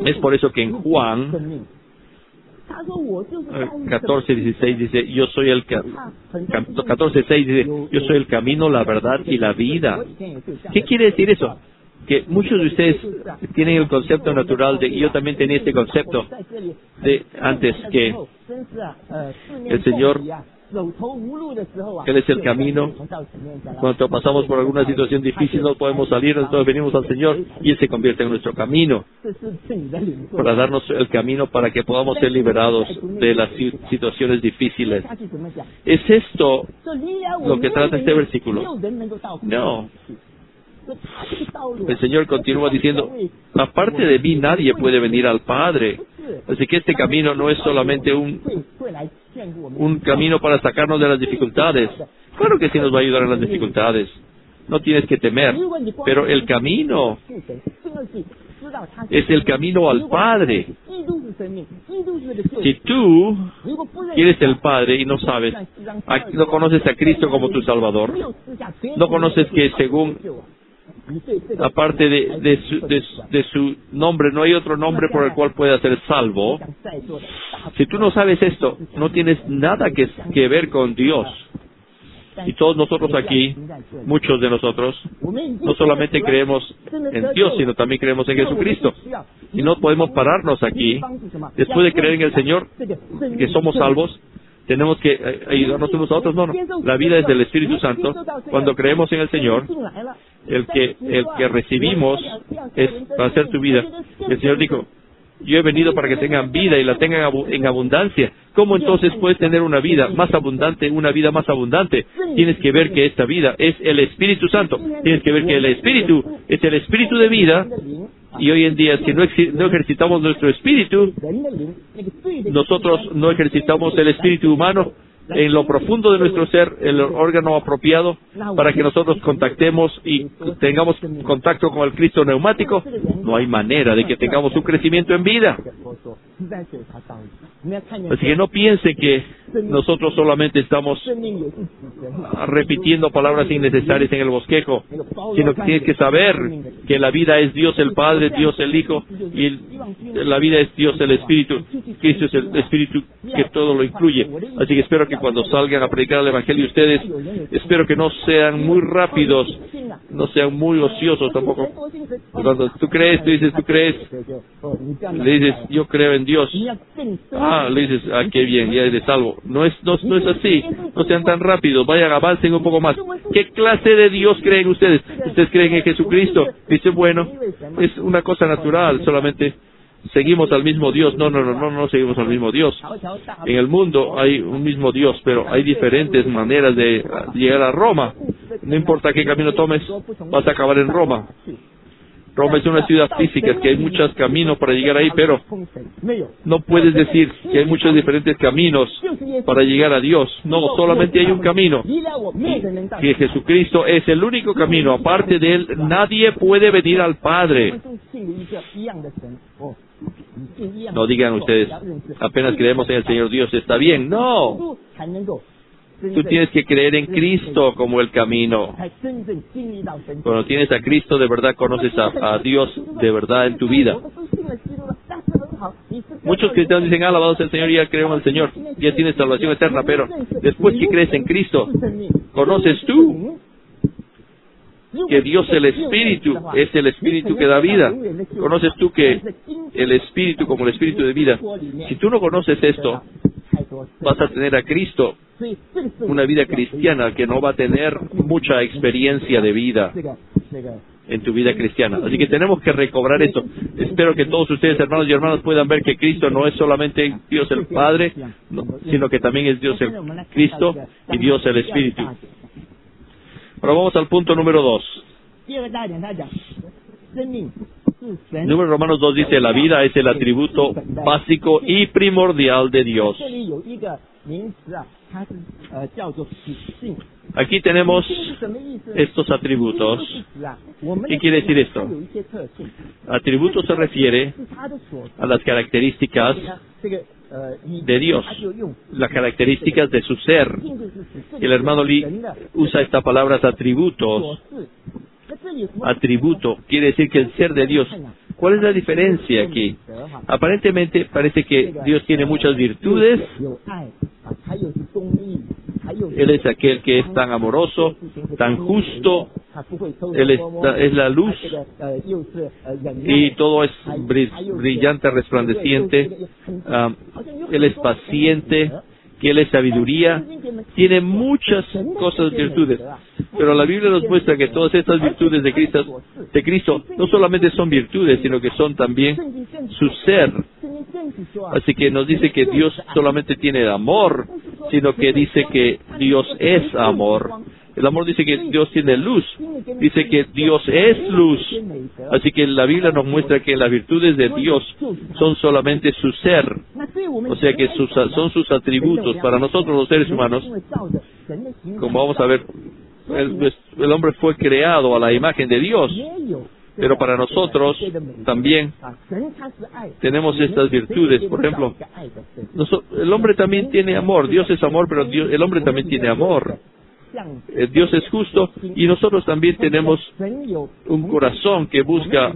Es por eso que en Juan 14:16 dice, yo soy el 14:6 dice, yo soy el camino, la verdad y la vida. ¿Qué quiere decir eso? Que muchos de ustedes tienen el concepto natural y yo también tenía este concepto de antes, que el Señor, Él es el camino. Cuando pasamos por alguna situación difícil no podemos salir, entonces venimos al Señor y Él se convierte en nuestro camino para darnos el camino para que podamos ser liberados de las situaciones difíciles. ¿Es esto lo que trata este versículo? No. El Señor continúa diciendo, aparte de mí nadie puede venir al Padre. Así que este camino no es solamente un camino para sacarnos de las dificultades. Claro que sí nos va a ayudar en las dificultades. No tienes que temer. Pero el camino es el camino al Padre. Si tú quieres el Padre y no sabes, no conoces a Cristo como tu Salvador, no conoces que según aparte de su nombre, no hay otro nombre por el cual pueda ser salvo. Si tú no sabes esto, no tienes nada que ver con Dios. Y todos nosotros aquí, muchos de nosotros, no solamente creemos en Dios, sino también creemos en Jesucristo. Y no podemos pararnos aquí, después de creer en el Señor, que somos salvos, tenemos que ayudarnos unos a otros. No. La vida es del Espíritu Santo. Cuando creemos en el Señor, el que recibimos es para hacer tu vida. El Señor dijo, yo he venido para que tengan vida y la tengan en abundancia. ¿Cómo entonces puedes tener una vida más abundante, una vida más abundante? Tienes que ver que esta vida es el Espíritu Santo. Tienes que ver que el Espíritu es el Espíritu de vida. Y hoy en día, si no ejercitamos nuestro espíritu, nosotros no ejercitamos el espíritu humano en lo profundo de nuestro ser, el órgano apropiado para que nosotros contactemos y tengamos contacto con el Cristo neumático. No hay manera de que tengamos un crecimiento en vida. Así que no piense que nosotros solamente estamos repitiendo palabras innecesarias en el bosquejo, sino que tienes que saber que la vida es Dios el Padre, Dios el Hijo, y la vida es Dios el Espíritu. Cristo es el Espíritu que todo lo incluye. Así que espero que cuando salgan a predicar el Evangelio ustedes, espero que no sean muy rápidos, no sean muy ociosos tampoco. Cuando tú crees, tú dices, tú crees, le dices, yo creo en Dios. Le dices, qué bien, ya eres salvo. No es así, no sean tan rápidos, vayan, avancen un poco más. ¿Qué clase de Dios creen ustedes? ¿Ustedes creen en Jesucristo? Dice, bueno, es una cosa natural, solamente seguimos al mismo Dios. No seguimos al mismo Dios. En el mundo hay un mismo Dios, pero hay diferentes maneras de llegar a Roma. No importa qué camino tomes, vas a acabar en Roma. Roma es una ciudad física, es que hay muchos caminos para llegar ahí, pero no puedes decir que hay muchos diferentes caminos para llegar a Dios. No, solamente hay un camino, que Jesucristo es el único camino. Aparte de Él, nadie puede venir al Padre. No digan ustedes, apenas creemos en el Señor Dios, está bien. No. Tú tienes que creer en Cristo como el camino. Cuando tienes a Cristo de verdad, conoces a Dios de verdad en tu vida. Muchos cristianos dicen, alabado sea el Señor, ya creo en el Señor, ya tienes salvación eterna, pero después que crees en Cristo, conoces tú que Dios el Espíritu es el Espíritu que da vida. Conoces tú que el Espíritu como el Espíritu de vida. Si tú no conoces esto, vas a tener a Cristo, una vida cristiana que no va a tener mucha experiencia de vida en tu vida cristiana. Así que tenemos que recobrar esto. Espero que todos ustedes, hermanos y hermanas, puedan ver que Cristo no es solamente Dios el Padre, sino que también es Dios el Cristo y Dios el Espíritu. Ahora vamos al punto número 2. Número Romanos 2 dice, la vida es el atributo básico y primordial de Dios. Aquí tenemos estos atributos. ¿Qué quiere decir esto? Atributo se refiere a las características de Dios, las características de su ser. El hermano Lee usa esta palabra atributos. Atributo quiere decir que el ser de Dios. ¿Cuál es la diferencia aquí? Aparentemente parece que Dios tiene muchas virtudes. Él es aquel que es tan amoroso, tan justo. Él es la luz y todo es brillante, resplandeciente. Él es paciente, que Él es sabiduría. Tiene muchas cosas, virtudes. Pero la Biblia nos muestra que todas estas virtudes de Cristo no solamente son virtudes, sino que son también su ser. Así que nos dice que Dios solamente tiene amor, sino que dice que Dios es amor. El amor dice que Dios tiene luz, dice que Dios es luz. Así que la Biblia nos muestra que las virtudes de Dios son solamente su ser. O sea que son sus atributos. Para nosotros los seres humanos, como vamos a ver, el hombre fue creado a la imagen de Dios. Pero para nosotros también tenemos estas virtudes. Por ejemplo, el hombre también tiene amor. Dios es amor, pero el hombre también tiene amor. Dios es justo y nosotros también tenemos un corazón que busca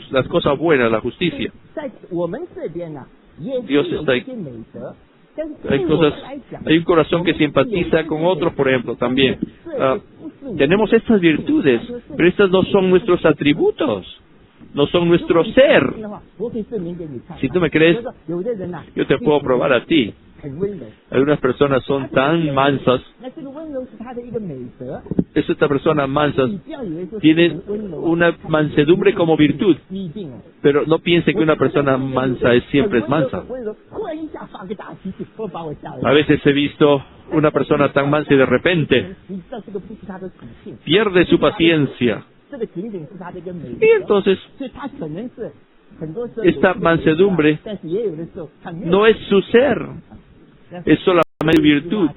las cosas buenas, la justicia. Dios está ahí. Hay un corazón que simpatiza con otros, por ejemplo, también. Tenemos estas virtudes, pero estas no son nuestros atributos, no son nuestro ser. Si tú me crees, yo te puedo probar a ti. Algunas personas son tan mansas. Esta persona mansa tiene una mansedumbre como virtud, pero no piense que una persona mansa siempre es mansa. A veces he visto una persona tan mansa y de repente pierde su paciencia. Y entonces esta mansedumbre no es su ser, es solamente virtud.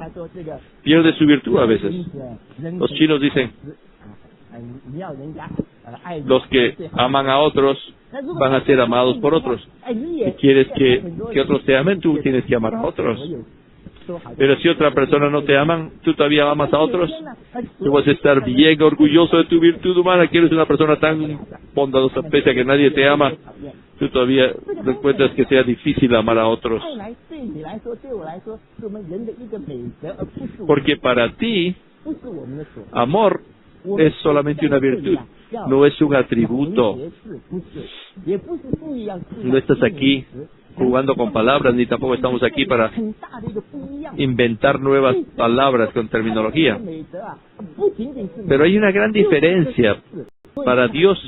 Pierde su virtud a veces. Los chinos dicen, los que aman a otros van a ser amados por otros. Si quieres que otros te amen, tú tienes que amar a otros. Pero si otra persona no te aman, tú todavía amas a otros. Tú vas a estar bien orgulloso de tu virtud humana, que eres una persona tan bondadosa, pese a que nadie te ama. Tú todavía encuentras que sea difícil amar a otros. Porque para ti, amor es solamente una virtud, no es un atributo. No estás aquí jugando con palabras, ni tampoco estamos aquí para inventar nuevas palabras con terminología. Pero hay una gran diferencia. Para Dios,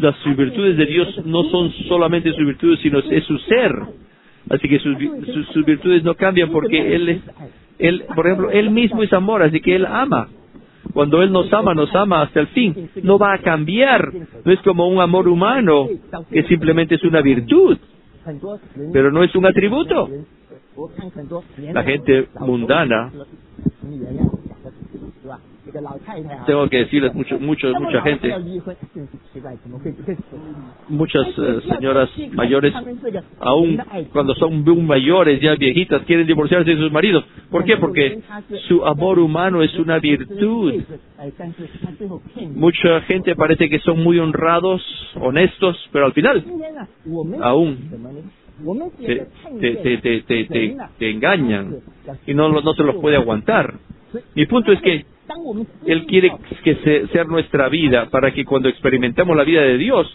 las virtudes de Dios no son solamente sus virtudes, sino es su ser. Así que sus virtudes no cambian porque Él, por ejemplo, Él mismo es amor, así que Él ama. Cuando Él nos ama hasta el fin. No va a cambiar. No es como un amor humano, que simplemente es una virtud, pero no es un atributo. La gente mundana, tengo que decirles, mucha gente, muchas señoras mayores, aún cuando son muy mayores, ya viejitas, quieren divorciarse de sus maridos. ¿Por qué? Porque su amor humano es una virtud. Mucha gente parece que son muy honrados, honestos, pero al final, aún te engañan y no se los puede aguantar. Mi punto es que Él quiere que sea nuestra vida para que cuando experimentemos la vida de Dios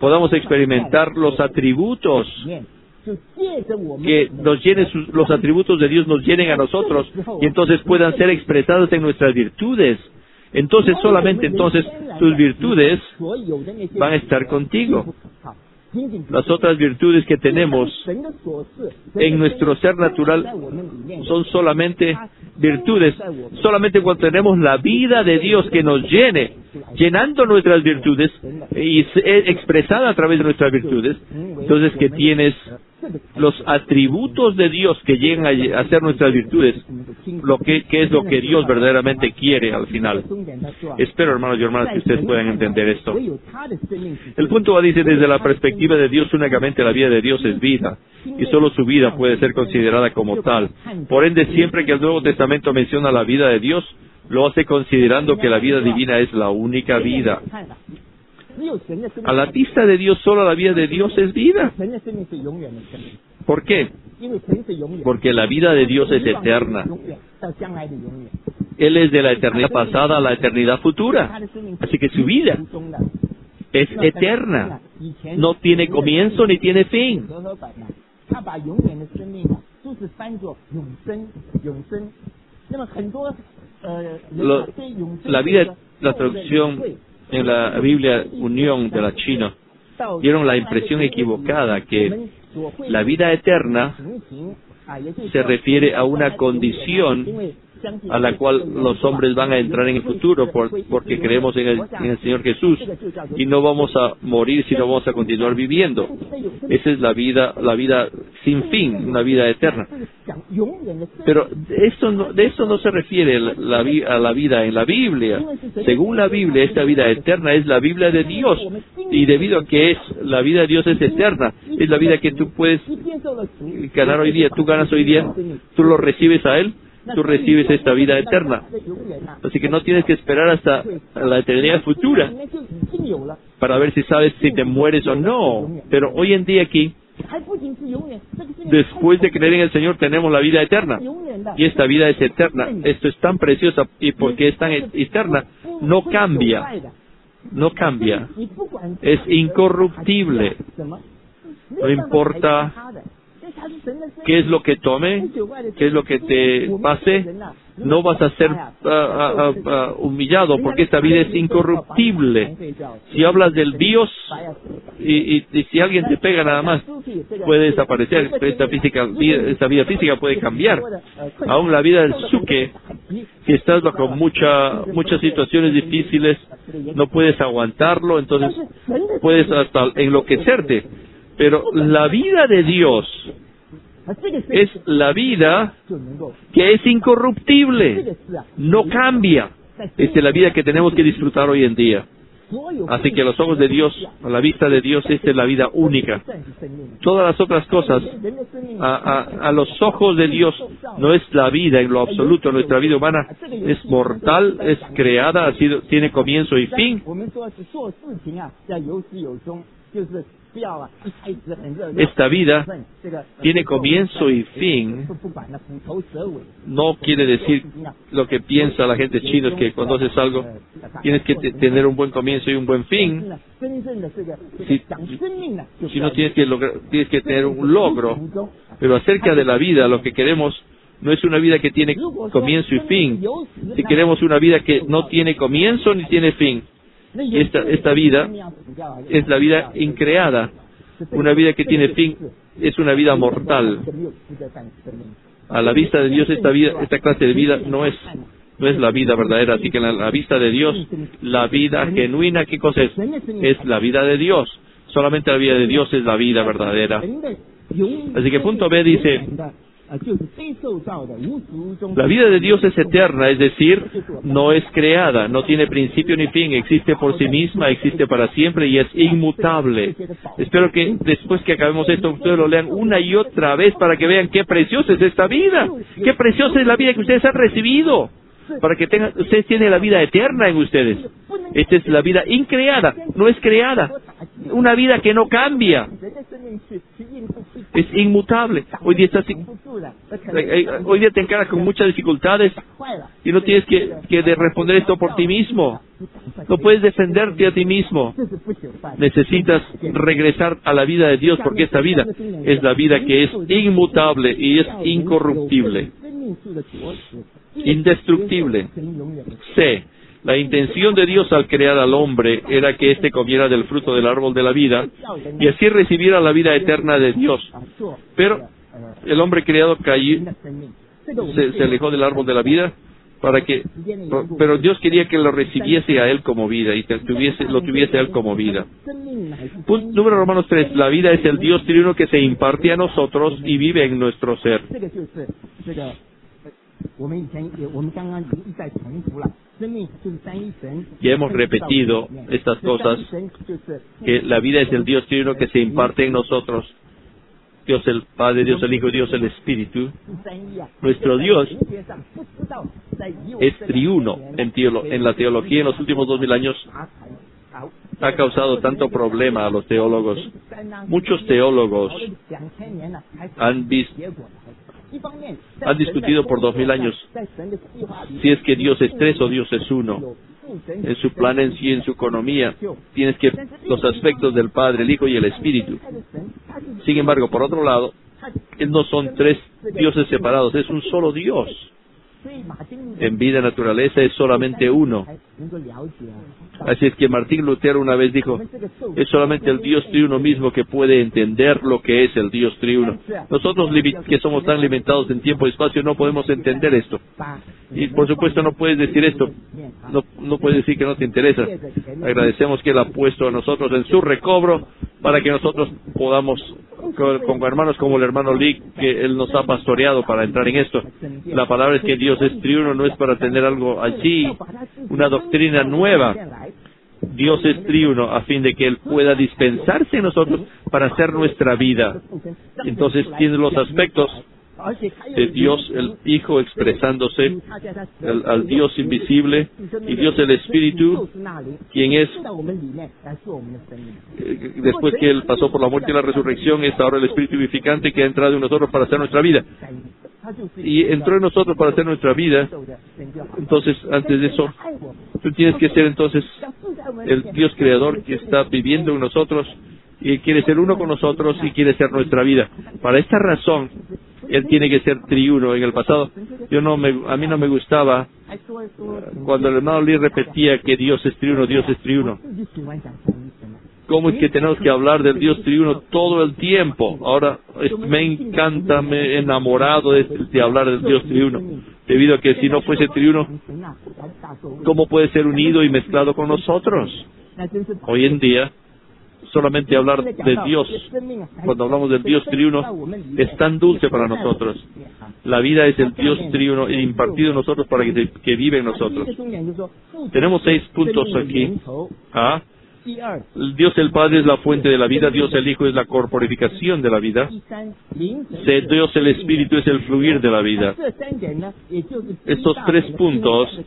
podamos experimentar los atributos que nos llenen, los atributos de Dios nos llenen a nosotros y entonces puedan ser expresados en nuestras virtudes. Entonces, solamente entonces, tus virtudes van a estar contigo. Las otras virtudes que tenemos en nuestro ser natural son solamente virtudes. Solamente cuando tenemos la vida de Dios que nos llene, llenando nuestras virtudes y expresada a través de nuestras virtudes, entonces que tienes los atributos de Dios que llegan a ser nuestras virtudes, que es lo que Dios verdaderamente quiere al final. Espero, hermanos y hermanas, que ustedes puedan entender esto. El punto dice, desde la perspectiva de Dios, únicamente la vida de Dios es vida, y solo su vida puede ser considerada como tal. Por ende, siempre que el Nuevo Testamento menciona la vida de Dios, lo hace considerando que la vida divina es la única vida. A la vista de Dios, solo la vida de Dios es vida. ¿Por qué? Porque la vida de Dios es eterna. Él es de la eternidad pasada a la eternidad futura. Así que su vida es eterna. No tiene comienzo ni tiene fin. La vida, la traducción en la Biblia Unión de la China, dieron la impresión equivocada que la vida eterna se refiere a una condición a la cual los hombres van a entrar en el futuro porque creemos en el Señor Jesús y no vamos a morir, sino vamos a continuar viviendo. Esa es la vida sin fin, una vida eterna. Pero de esto no se refiere a la vida en la Biblia. Según la Biblia, esta vida eterna es la Biblia de Dios, y debido a que la vida de Dios es eterna, es la vida que tú puedes ganar hoy día. Tú ganas hoy día, tú lo recibes a Él, tú recibes esta vida eterna. Así que no tienes que esperar hasta la eternidad futura para ver si sabes si te mueres o no. Pero hoy en día aquí, después de creer en el Señor, tenemos la vida eterna. Y esta vida es eterna. Esto es tan preciosa, y porque es tan eterna, no cambia. No cambia. Es incorruptible. No importa qué es lo que tome, qué es lo que te pase, no vas a ser humillado, porque esta vida es incorruptible. Si hablas del Dios y si alguien te pega nada más, puede desaparecer. Esta vida física puede cambiar. Aún la vida del suke, si estás bajo muchas situaciones difíciles, no puedes aguantarlo, entonces puedes hasta enloquecerte. Pero la vida de Dios es la vida que es incorruptible, no cambia. Esta es la vida que tenemos que disfrutar hoy en día. Así que a los ojos de Dios, a la vista de Dios, esta es la vida única. Todas las otras cosas, a los ojos de Dios, no es la vida en lo absoluto. Nuestra vida humana es mortal, es creada, tiene comienzo y fin. Esta vida tiene comienzo y fin. No quiere decir lo que piensa la gente china, que cuando haces algo tienes que tener un buen comienzo y un buen fin. Si no tienes que tener un logro. Pero acerca de la vida, lo que queremos no es una vida que tiene comienzo y fin. Si queremos una vida que no tiene comienzo ni tiene fin, esta vida es la vida increada. Una vida que tiene fin es una vida mortal. A la vista de Dios, esta clase de vida no es la vida verdadera. Así que a la vista de Dios, la vida genuina, ¿qué cosa es? Es la vida de Dios. Solamente la vida de Dios es la vida verdadera. Así que punto B dice, la vida de Dios es eterna, es decir, no es creada, no tiene principio ni fin, existe por sí misma, existe para siempre y es inmutable. Espero que después que acabemos esto, ustedes lo lean una y otra vez para que vean qué preciosa es esta vida, qué preciosa es la vida que ustedes han recibido, para que ustedes tienen la vida eterna en ustedes. Esta es la vida increada, no es creada, una vida que no cambia. Es inmutable. Hoy día te encaras con muchas dificultades y no tienes que responder esto por ti mismo. No puedes defenderte a ti mismo. Necesitas regresar a la vida de Dios, porque esta vida es la vida que es inmutable y es incorruptible, indestructible. C. La intención de Dios al crear al hombre era que éste comiera del fruto del árbol de la vida y así recibiera la vida eterna de Dios. Pero el hombre creado cayó, se alejó del árbol de la vida pero Dios quería que lo recibiese a él como vida y lo tuviese a él como vida. Número Romanos 3. La vida es el Dios triuno que se imparte a nosotros y vive en nuestro ser. Ya hemos repetido estas cosas, que la vida es el Dios triuno que se imparte en nosotros. Dios el Padre, Dios el Hijo, Dios el Espíritu. Nuestro Dios es triuno. En la teología en los últimos 2000 años ha causado tanto problema a los teólogos. Muchos teólogos han discutido por 2000 años si es que Dios es tres o Dios es uno. En su plan en sí, en su economía, tienes los aspectos del Padre, el Hijo y el Espíritu. Sin embargo, por otro lado, no son tres dioses separados, es un solo Dios. En vida y naturaleza es solamente uno. Así es que Martín Lutero una vez dijo, es solamente el Dios triuno mismo que puede entender lo que es el Dios triuno. Nosotros que somos tan limitados en tiempo y espacio no podemos entender esto. Y por supuesto no puedes decir esto, no puedes decir que no te interesa. Agradecemos que Él ha puesto a nosotros en su recobro para que nosotros podamos, con hermanos como el hermano Lee, que Él nos ha pastoreado para entrar en esto. La palabra es que Dios es triuno, no es para tener algo allí, una doctrina nueva. Dios es triuno a fin de que Él pueda dispensarse en nosotros para hacer nuestra vida. Entonces tiene los aspectos de Dios el Hijo expresándose al Dios invisible y Dios el Espíritu, quien es, después que Él pasó por la muerte y la resurrección, es ahora el Espíritu vivificante que ha entrado en nosotros para hacer nuestra vida. Y entró en nosotros para hacer nuestra vida. Entonces, antes de eso, tú tienes que ser entonces el Dios creador que está viviendo en nosotros y quiere ser uno con nosotros y quiere ser nuestra vida. Para esta razón, Él tiene que ser triuno. En el pasado, a mí no me gustaba cuando el hermano Lee repetía que Dios es triuno, Dios es triuno. ¿Cómo es que tenemos que hablar del Dios triuno todo el tiempo? Ahora me encanta, me he enamorado de hablar del Dios triuno, debido a que si no fuese triuno, ¿cómo puede ser unido y mezclado con nosotros? Hoy en día, solamente hablar de Dios. Cuando hablamos del Dios triuno, es tan dulce para nosotros. La vida es el Dios triuno impartido en nosotros para que vive en nosotros. Tenemos 6 puntos aquí. ¿Ah? Dios el Padre es la fuente de la vida, Dios el Hijo es la corporificación de la vida, Dios el Espíritu es el fluir de la vida. Estos 3 puntos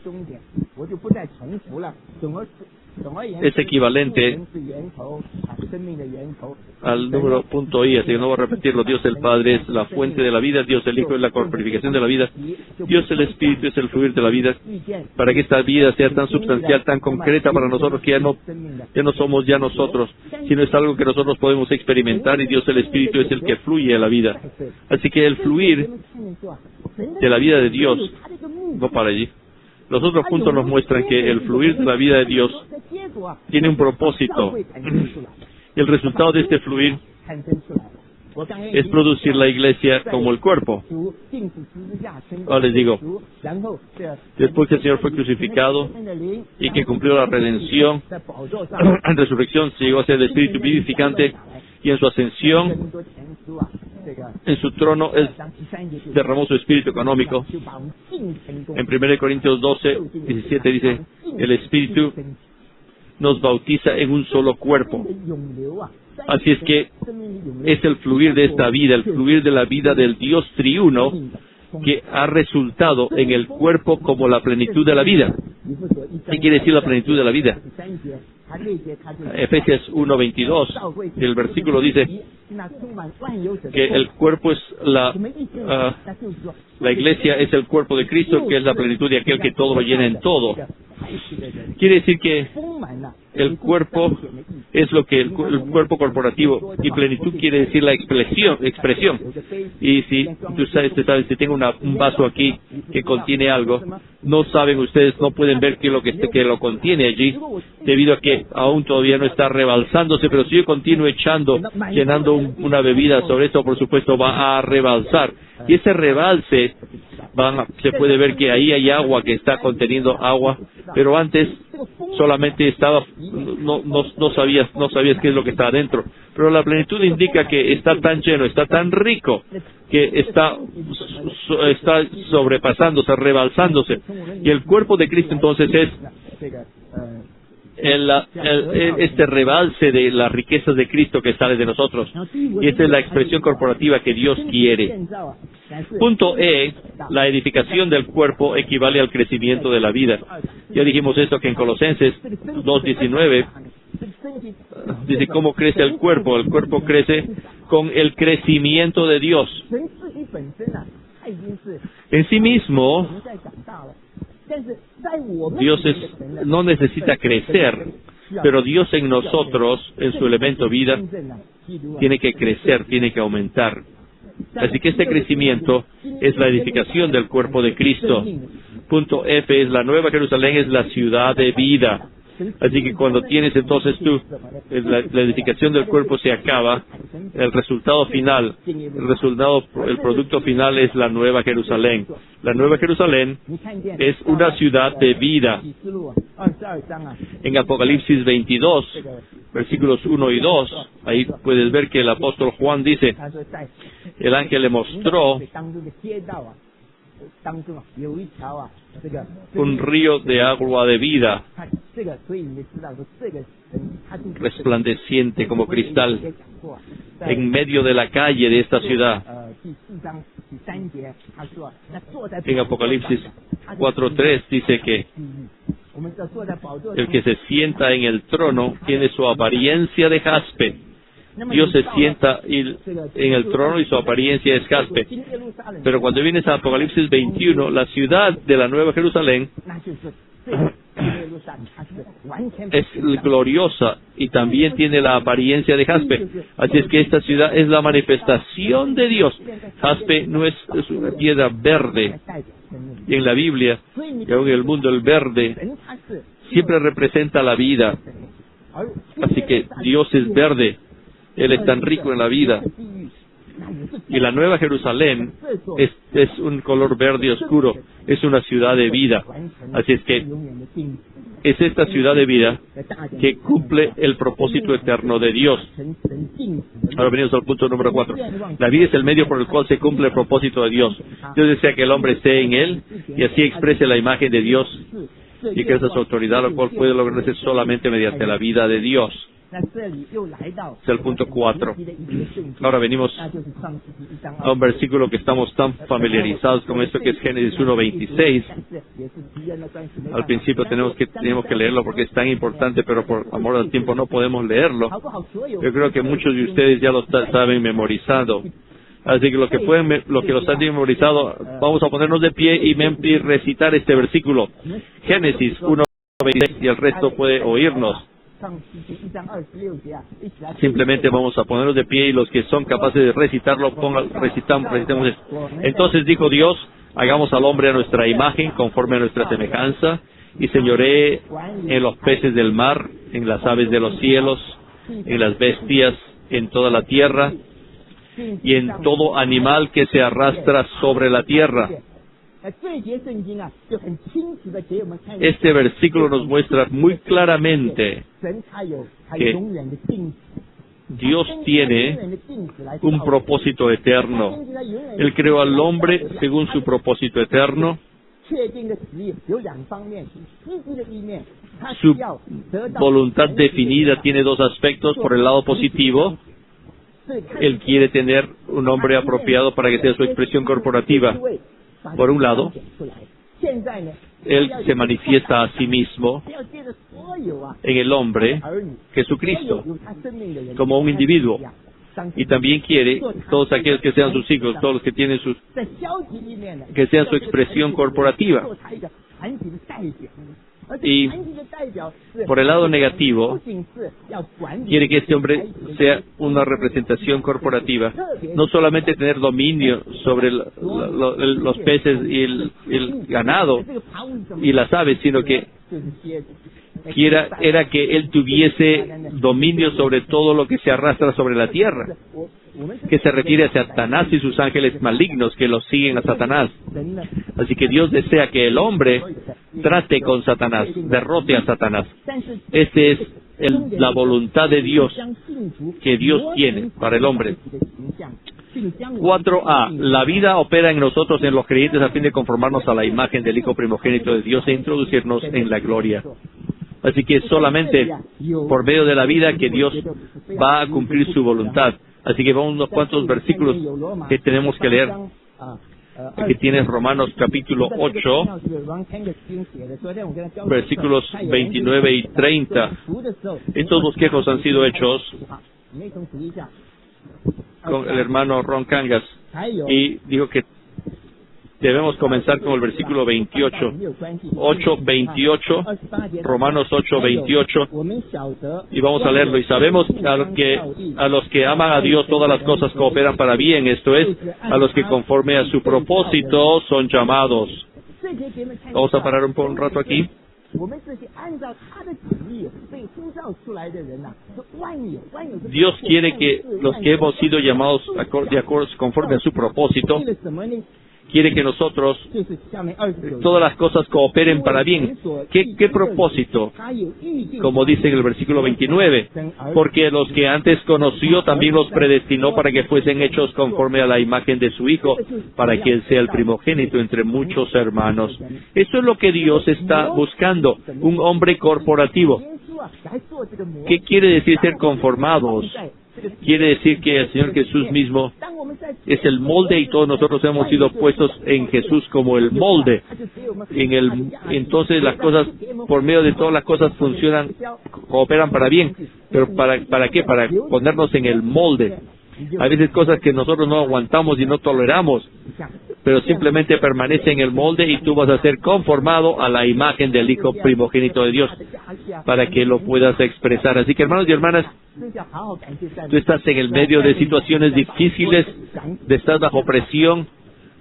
es equivalente al número punto I, así que no voy a repetirlo. Dios el Padre es la fuente de la vida, Dios el Hijo es la corporificación de la vida, Dios el Espíritu es el fluir de la vida, para que esta vida sea tan sustancial, tan concreta para nosotros, que ya no somos ya nosotros, sino es algo que nosotros podemos experimentar, y Dios el Espíritu es el que fluye a la vida. Así que el fluir de la vida de Dios no para allí. Los otros puntos nos muestran que el fluir de la vida de Dios tiene un propósito. El resultado de este fluir es producir la iglesia como el cuerpo. Ahora les digo, después que el Señor fue crucificado y que cumplió la redención, en resurrección se llegó a ser el Espíritu vivificante, y en su ascensión, en su trono, Él derramó su espíritu económico. En 1 Corintios 12, 17 dice, el Espíritu nos bautiza en un solo cuerpo. Así es que es el fluir de esta vida, el fluir de la vida del Dios triuno, que ha resultado en el cuerpo como la plenitud de la vida. ¿Qué quiere decir la plenitud de la vida? Efesios 1:22, el versículo dice que el cuerpo es la iglesia es el cuerpo de Cristo, que es la plenitud de aquel que todo lo llena en todo. Quiere decir que el cuerpo es lo que el cuerpo corporativo, y plenitud quiere decir la expresión. Y si tú sabes, si tengo un vaso aquí que contiene algo, no saben ustedes, no pueden ver que lo contiene allí, debido a que aún todavía no está rebalsándose, pero si yo continúo llenando una bebida sobre esto, por supuesto va a rebalsar. Y ese rebalse, se puede ver que ahí hay agua que está conteniendo agua, pero antes solamente no sabías qué es lo que está adentro. Pero la plenitud indica que está tan lleno, está tan rico, que está sobrepasándose, rebalsándose. Y el cuerpo de Cristo entonces es este rebalse de las riquezas de Cristo que sale de nosotros. Y esta es la expresión corporativa que Dios quiere. Punto E, la edificación del cuerpo equivale al crecimiento de la vida. Ya dijimos esto, que en Colosenses 2:19 dice cómo crece el cuerpo. El cuerpo crece con el crecimiento de Dios. En sí mismo, Dios no necesita crecer, pero Dios en nosotros, en su elemento vida, tiene que crecer, tiene que aumentar. Así que este crecimiento es la edificación del cuerpo de Cristo. Punto F es la Nueva Jerusalén, es la ciudad de vida. Así que cuando tienes entonces la edificación del cuerpo se acaba, el resultado final, el producto final es la Nueva Jerusalén. La Nueva Jerusalén es una ciudad de vida. En Apocalipsis 22, versículos 1 y 2, ahí puedes ver que el apóstol Juan dice, el ángel le mostró un río de agua de vida, resplandeciente como cristal, en medio de la calle de esta ciudad. En Apocalipsis 4:3 dice que el que se sienta en el trono tiene su apariencia de jaspe. Dios se sienta en el trono y su apariencia es jaspe. Pero cuando vienes a Apocalipsis 21, la ciudad de la Nueva Jerusalén es gloriosa y también tiene la apariencia de jaspe. Así es que esta ciudad es la manifestación de Dios. Jaspe no es una piedra verde. Y en la Biblia, y aún en el mundo, el verde siempre representa la vida. Así que Dios es verde. Él es tan rico en la vida. Y la Nueva Jerusalén es un color verde oscuro. Es una ciudad de vida. Así es que es esta ciudad de vida que cumple el propósito eterno de Dios. Ahora venimos al punto número 4. La vida es el medio por el cual se cumple el propósito de Dios. Dios desea que el hombre esté en él y así exprese la imagen de Dios y que esa es su autoridad, lo cual puede lograrse solamente mediante la vida de Dios. Es el punto 4. Ahora venimos a un versículo que estamos tan familiarizados con esto, que es Génesis 1:26. Al principio tenemos que leerlo porque es tan importante, pero por amor al tiempo no podemos leerlo. Yo creo que muchos de ustedes ya lo saben memorizado. Así que los que lo están memorizado, vamos a ponernos de pie y recitar este versículo. Génesis 1:26, y el resto puede oírnos. Simplemente vamos a ponernos de pie y los que son capaces de recitarlo, recitamos esto. Entonces dijo Dios, hagamos al hombre a nuestra imagen, conforme a nuestra semejanza, y señoree en los peces del mar, en las aves de los cielos, en las bestias, en toda la tierra, y en todo animal que se arrastra sobre la tierra. Este versículo nos muestra muy claramente que Dios tiene un propósito eterno. Él creó al hombre según su propósito eterno. Su voluntad definida tiene dos aspectos. Por el lado positivo, Él quiere tener un hombre apropiado para que sea su expresión corporativa. Por un lado, Él se manifiesta a sí mismo en el hombre, Jesucristo, como un individuo. Y también quiere todos aquellos que sean sus hijos, todos los que tienen que sean su expresión corporativa. Y por el lado negativo, quiere que este hombre sea una representación corporativa, no solamente tener dominio sobre los peces y el ganado y las aves, sino que era que él tuviese dominio sobre todo lo que se arrastra sobre la tierra, que se refiere a Satanás y sus ángeles malignos que los siguen a Satanás. Así que Dios desea que el hombre trate con Satanás, derrote a Satanás. Esta es la voluntad de Dios que Dios tiene para el hombre. 4a. La vida opera en nosotros, en los creyentes, a fin de conformarnos a la imagen del Hijo primogénito de Dios e introducirnos en la gloria. Así que solamente por medio de la vida que Dios va a cumplir su voluntad. Así que vamos a unos cuantos versículos que tenemos que leer. Aquí tienes Romanos capítulo 8, versículos 29 y 30. Estos bosquejos han sido hechos con el hermano Ron Cangas y dijo que debemos comenzar con el versículo 28. 8:28, Romanos 8:28, y vamos a leerlo. Y sabemos a los que aman a Dios todas las cosas cooperan para bien, esto es, a los que conforme a su propósito son llamados. Vamos a parar un rato aquí. Dios quiere que los que hemos sido llamados conforme a su propósito, quiere que nosotros, todas las cosas cooperen para bien. ¿Qué propósito? Como dice en el versículo 29, porque los que antes conoció también los predestinó para que fuesen hechos conforme a la imagen de su Hijo, para que Él sea el primogénito entre muchos hermanos. Eso es lo que Dios está buscando, un hombre corporativo. ¿Qué quiere decir ser conformados? Quiere decir que el Señor Jesús mismo es el molde y todos nosotros hemos sido puestos en Jesús como el molde. Entonces las cosas, por medio de todas las cosas funcionan, cooperan para bien. ¿Pero para qué? Para ponernos en el molde. Hay veces cosas que nosotros no aguantamos y no toleramos, pero simplemente permanece en el molde y tú vas a ser conformado a la imagen del Hijo primogénito de Dios para que lo puedas expresar. Así que, hermanos y hermanas, tú estás en el medio de situaciones difíciles, estás bajo presión.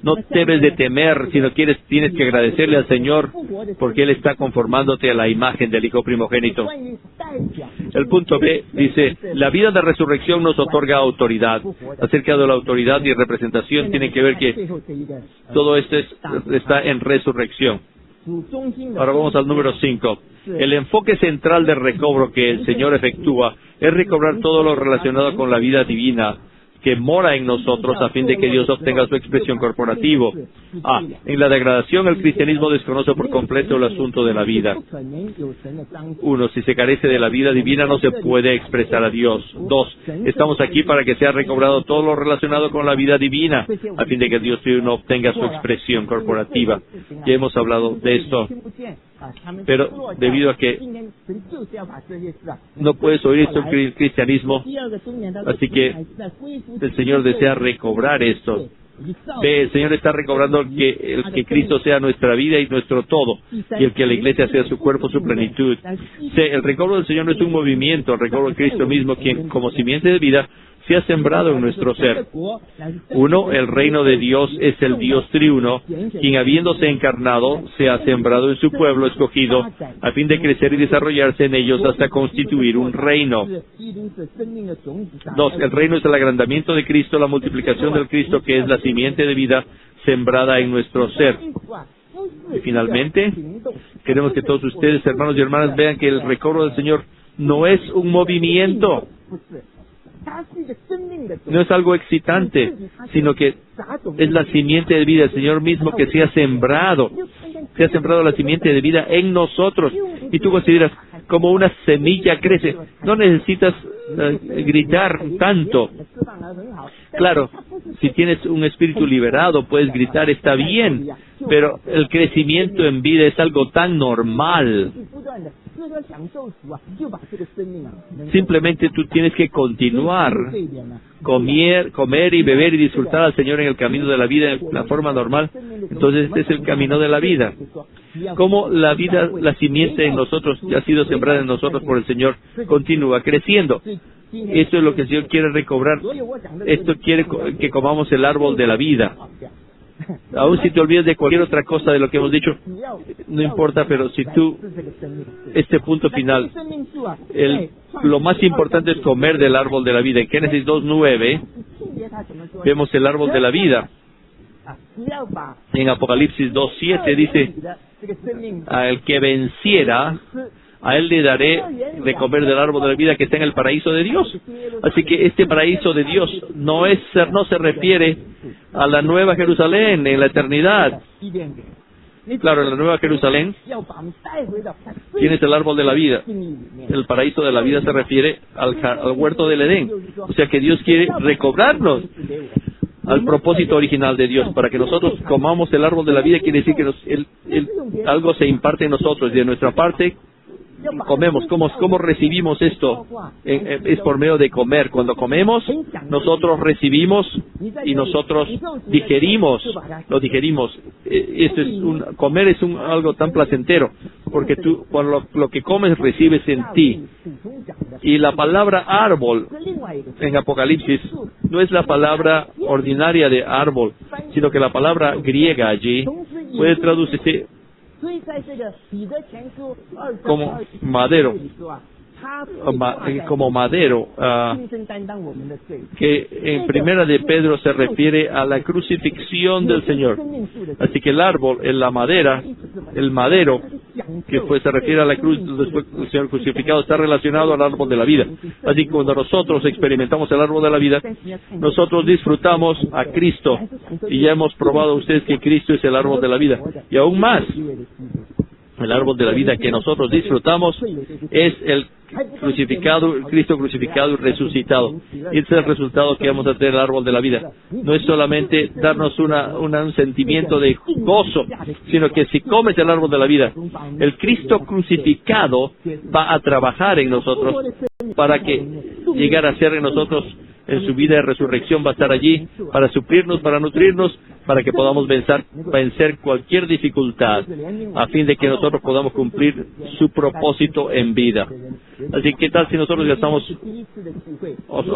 No debes de temer, sino tienes que agradecerle al Señor porque Él está conformándote a la imagen del Hijo primogénito. El punto B dice, la vida de resurrección nos otorga autoridad. Acerca de la autoridad y representación tiene que ver que todo esto está en resurrección. Ahora vamos al número 5. El enfoque central del recobro que el Señor efectúa es recobrar todo lo relacionado con la vida divina que mora en nosotros a fin de que Dios obtenga su expresión corporativo. En la degradación el cristianismo desconoce por completo el asunto de la vida. 1. Si se carece de la vida divina no se puede expresar a Dios. 2. Estamos aquí para que sea recobrado todo lo relacionado con la vida divina a fin de que Dios no obtenga su expresión corporativa. Ya hemos hablado de esto. Pero debido a que no puedes oír esto en el cristianismo, así que el Señor desea recobrar esto. El Señor está recobrando que Cristo sea nuestra vida y nuestro todo, y el que la iglesia sea su cuerpo, su plenitud. El recobro del Señor no es un movimiento, el recobro de Cristo mismo, quien como simiente de vida se ha sembrado en nuestro ser. 1. El reino de Dios es el Dios triuno, quien habiéndose encarnado se ha sembrado en su pueblo escogido, a fin de crecer y desarrollarse en ellos hasta constituir un reino. 2. El reino es el agrandamiento de Cristo, la multiplicación del Cristo, que es la simiente de vida sembrada en nuestro ser. Y finalmente, queremos que todos ustedes, hermanos y hermanas, vean que el recobro del Señor no es un movimiento, no es algo excitante, sino que es la simiente de vida, el Señor mismo que se ha sembrado la simiente de vida en nosotros. Y tú consideras como una semilla crece. No necesitas gritar tanto. Claro, si tienes un espíritu liberado, puedes gritar, está bien, pero el crecimiento en vida es algo tan normal. Simplemente tú tienes que continuar, comer y beber y disfrutar al Señor en el camino de la vida, en la forma normal. Entonces este es el camino de la vida. Como la vida, la simiente en nosotros, ya ha sido sembrada en nosotros por el Señor, continúa creciendo. Esto es lo que el Señor quiere recobrar. Esto quiere que comamos el árbol de la vida. Aún si te olvidas de cualquier otra cosa de lo que hemos dicho, no importa, pero si tú, este punto final, lo más importante es comer del árbol de la vida. En Génesis 2:9 vemos el árbol de la vida. En Apocalipsis 2:7 dice, al que venciera, a él le daré de comer del árbol de la vida que está en el paraíso de Dios. Así que este paraíso de Dios no se refiere a la Nueva Jerusalén en la eternidad. Claro, en la Nueva Jerusalén tienes el árbol de la vida. El paraíso de la vida se refiere al huerto del Edén. O sea que Dios quiere recobrarnos al propósito original de Dios, para que nosotros comamos el árbol de la vida. Quiere decir que algo se imparte en nosotros, y de nuestra parte comemos. ¿Cómo recibimos esto? Es por medio de comer. Cuando comemos, nosotros recibimos y nosotros digerimos. Lo digerimos. Comer es algo tan placentero, porque tú, por lo que comes, recibes en ti. Y la palabra árbol en Apocalipsis no es la palabra ordinaria de árbol, sino que la palabra griega allí puede traducirse como madero, que en Primera de Pedro se refiere a la crucifixión del Señor. Así que el árbol, el madero, que se refiere a la cruz después del Señor crucificado, está relacionado al árbol de la vida. Así que cuando nosotros experimentamos el árbol de la vida, nosotros disfrutamos a Cristo, y ya hemos probado a ustedes que Cristo es el árbol de la vida. Y aún más, el árbol de la vida que nosotros disfrutamos es el Cristo crucificado y resucitado. Y ese es el resultado que vamos a tener del árbol de la vida. No es solamente darnos un sentimiento de gozo, sino que si comes el árbol de la vida, el Cristo crucificado va a trabajar en nosotros para que llegar a ser en nosotros en su vida de resurrección. Va a estar allí para suplirnos, para nutrirnos, para que podamos vencer cualquier dificultad, a fin de que nosotros podamos cumplir su propósito en vida. Así que, ¿qué tal si nosotros ya estamos,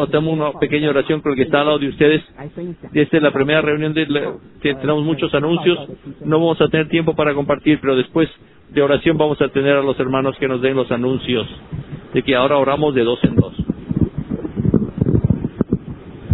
hacemos una pequeña oración con el que está al lado de ustedes? Esta es la primera reunión que tenemos muchos anuncios. No vamos a tener tiempo para compartir, pero después de oración vamos a tener a los hermanos que nos den los anuncios. De que ahora oramos de 2 en 2.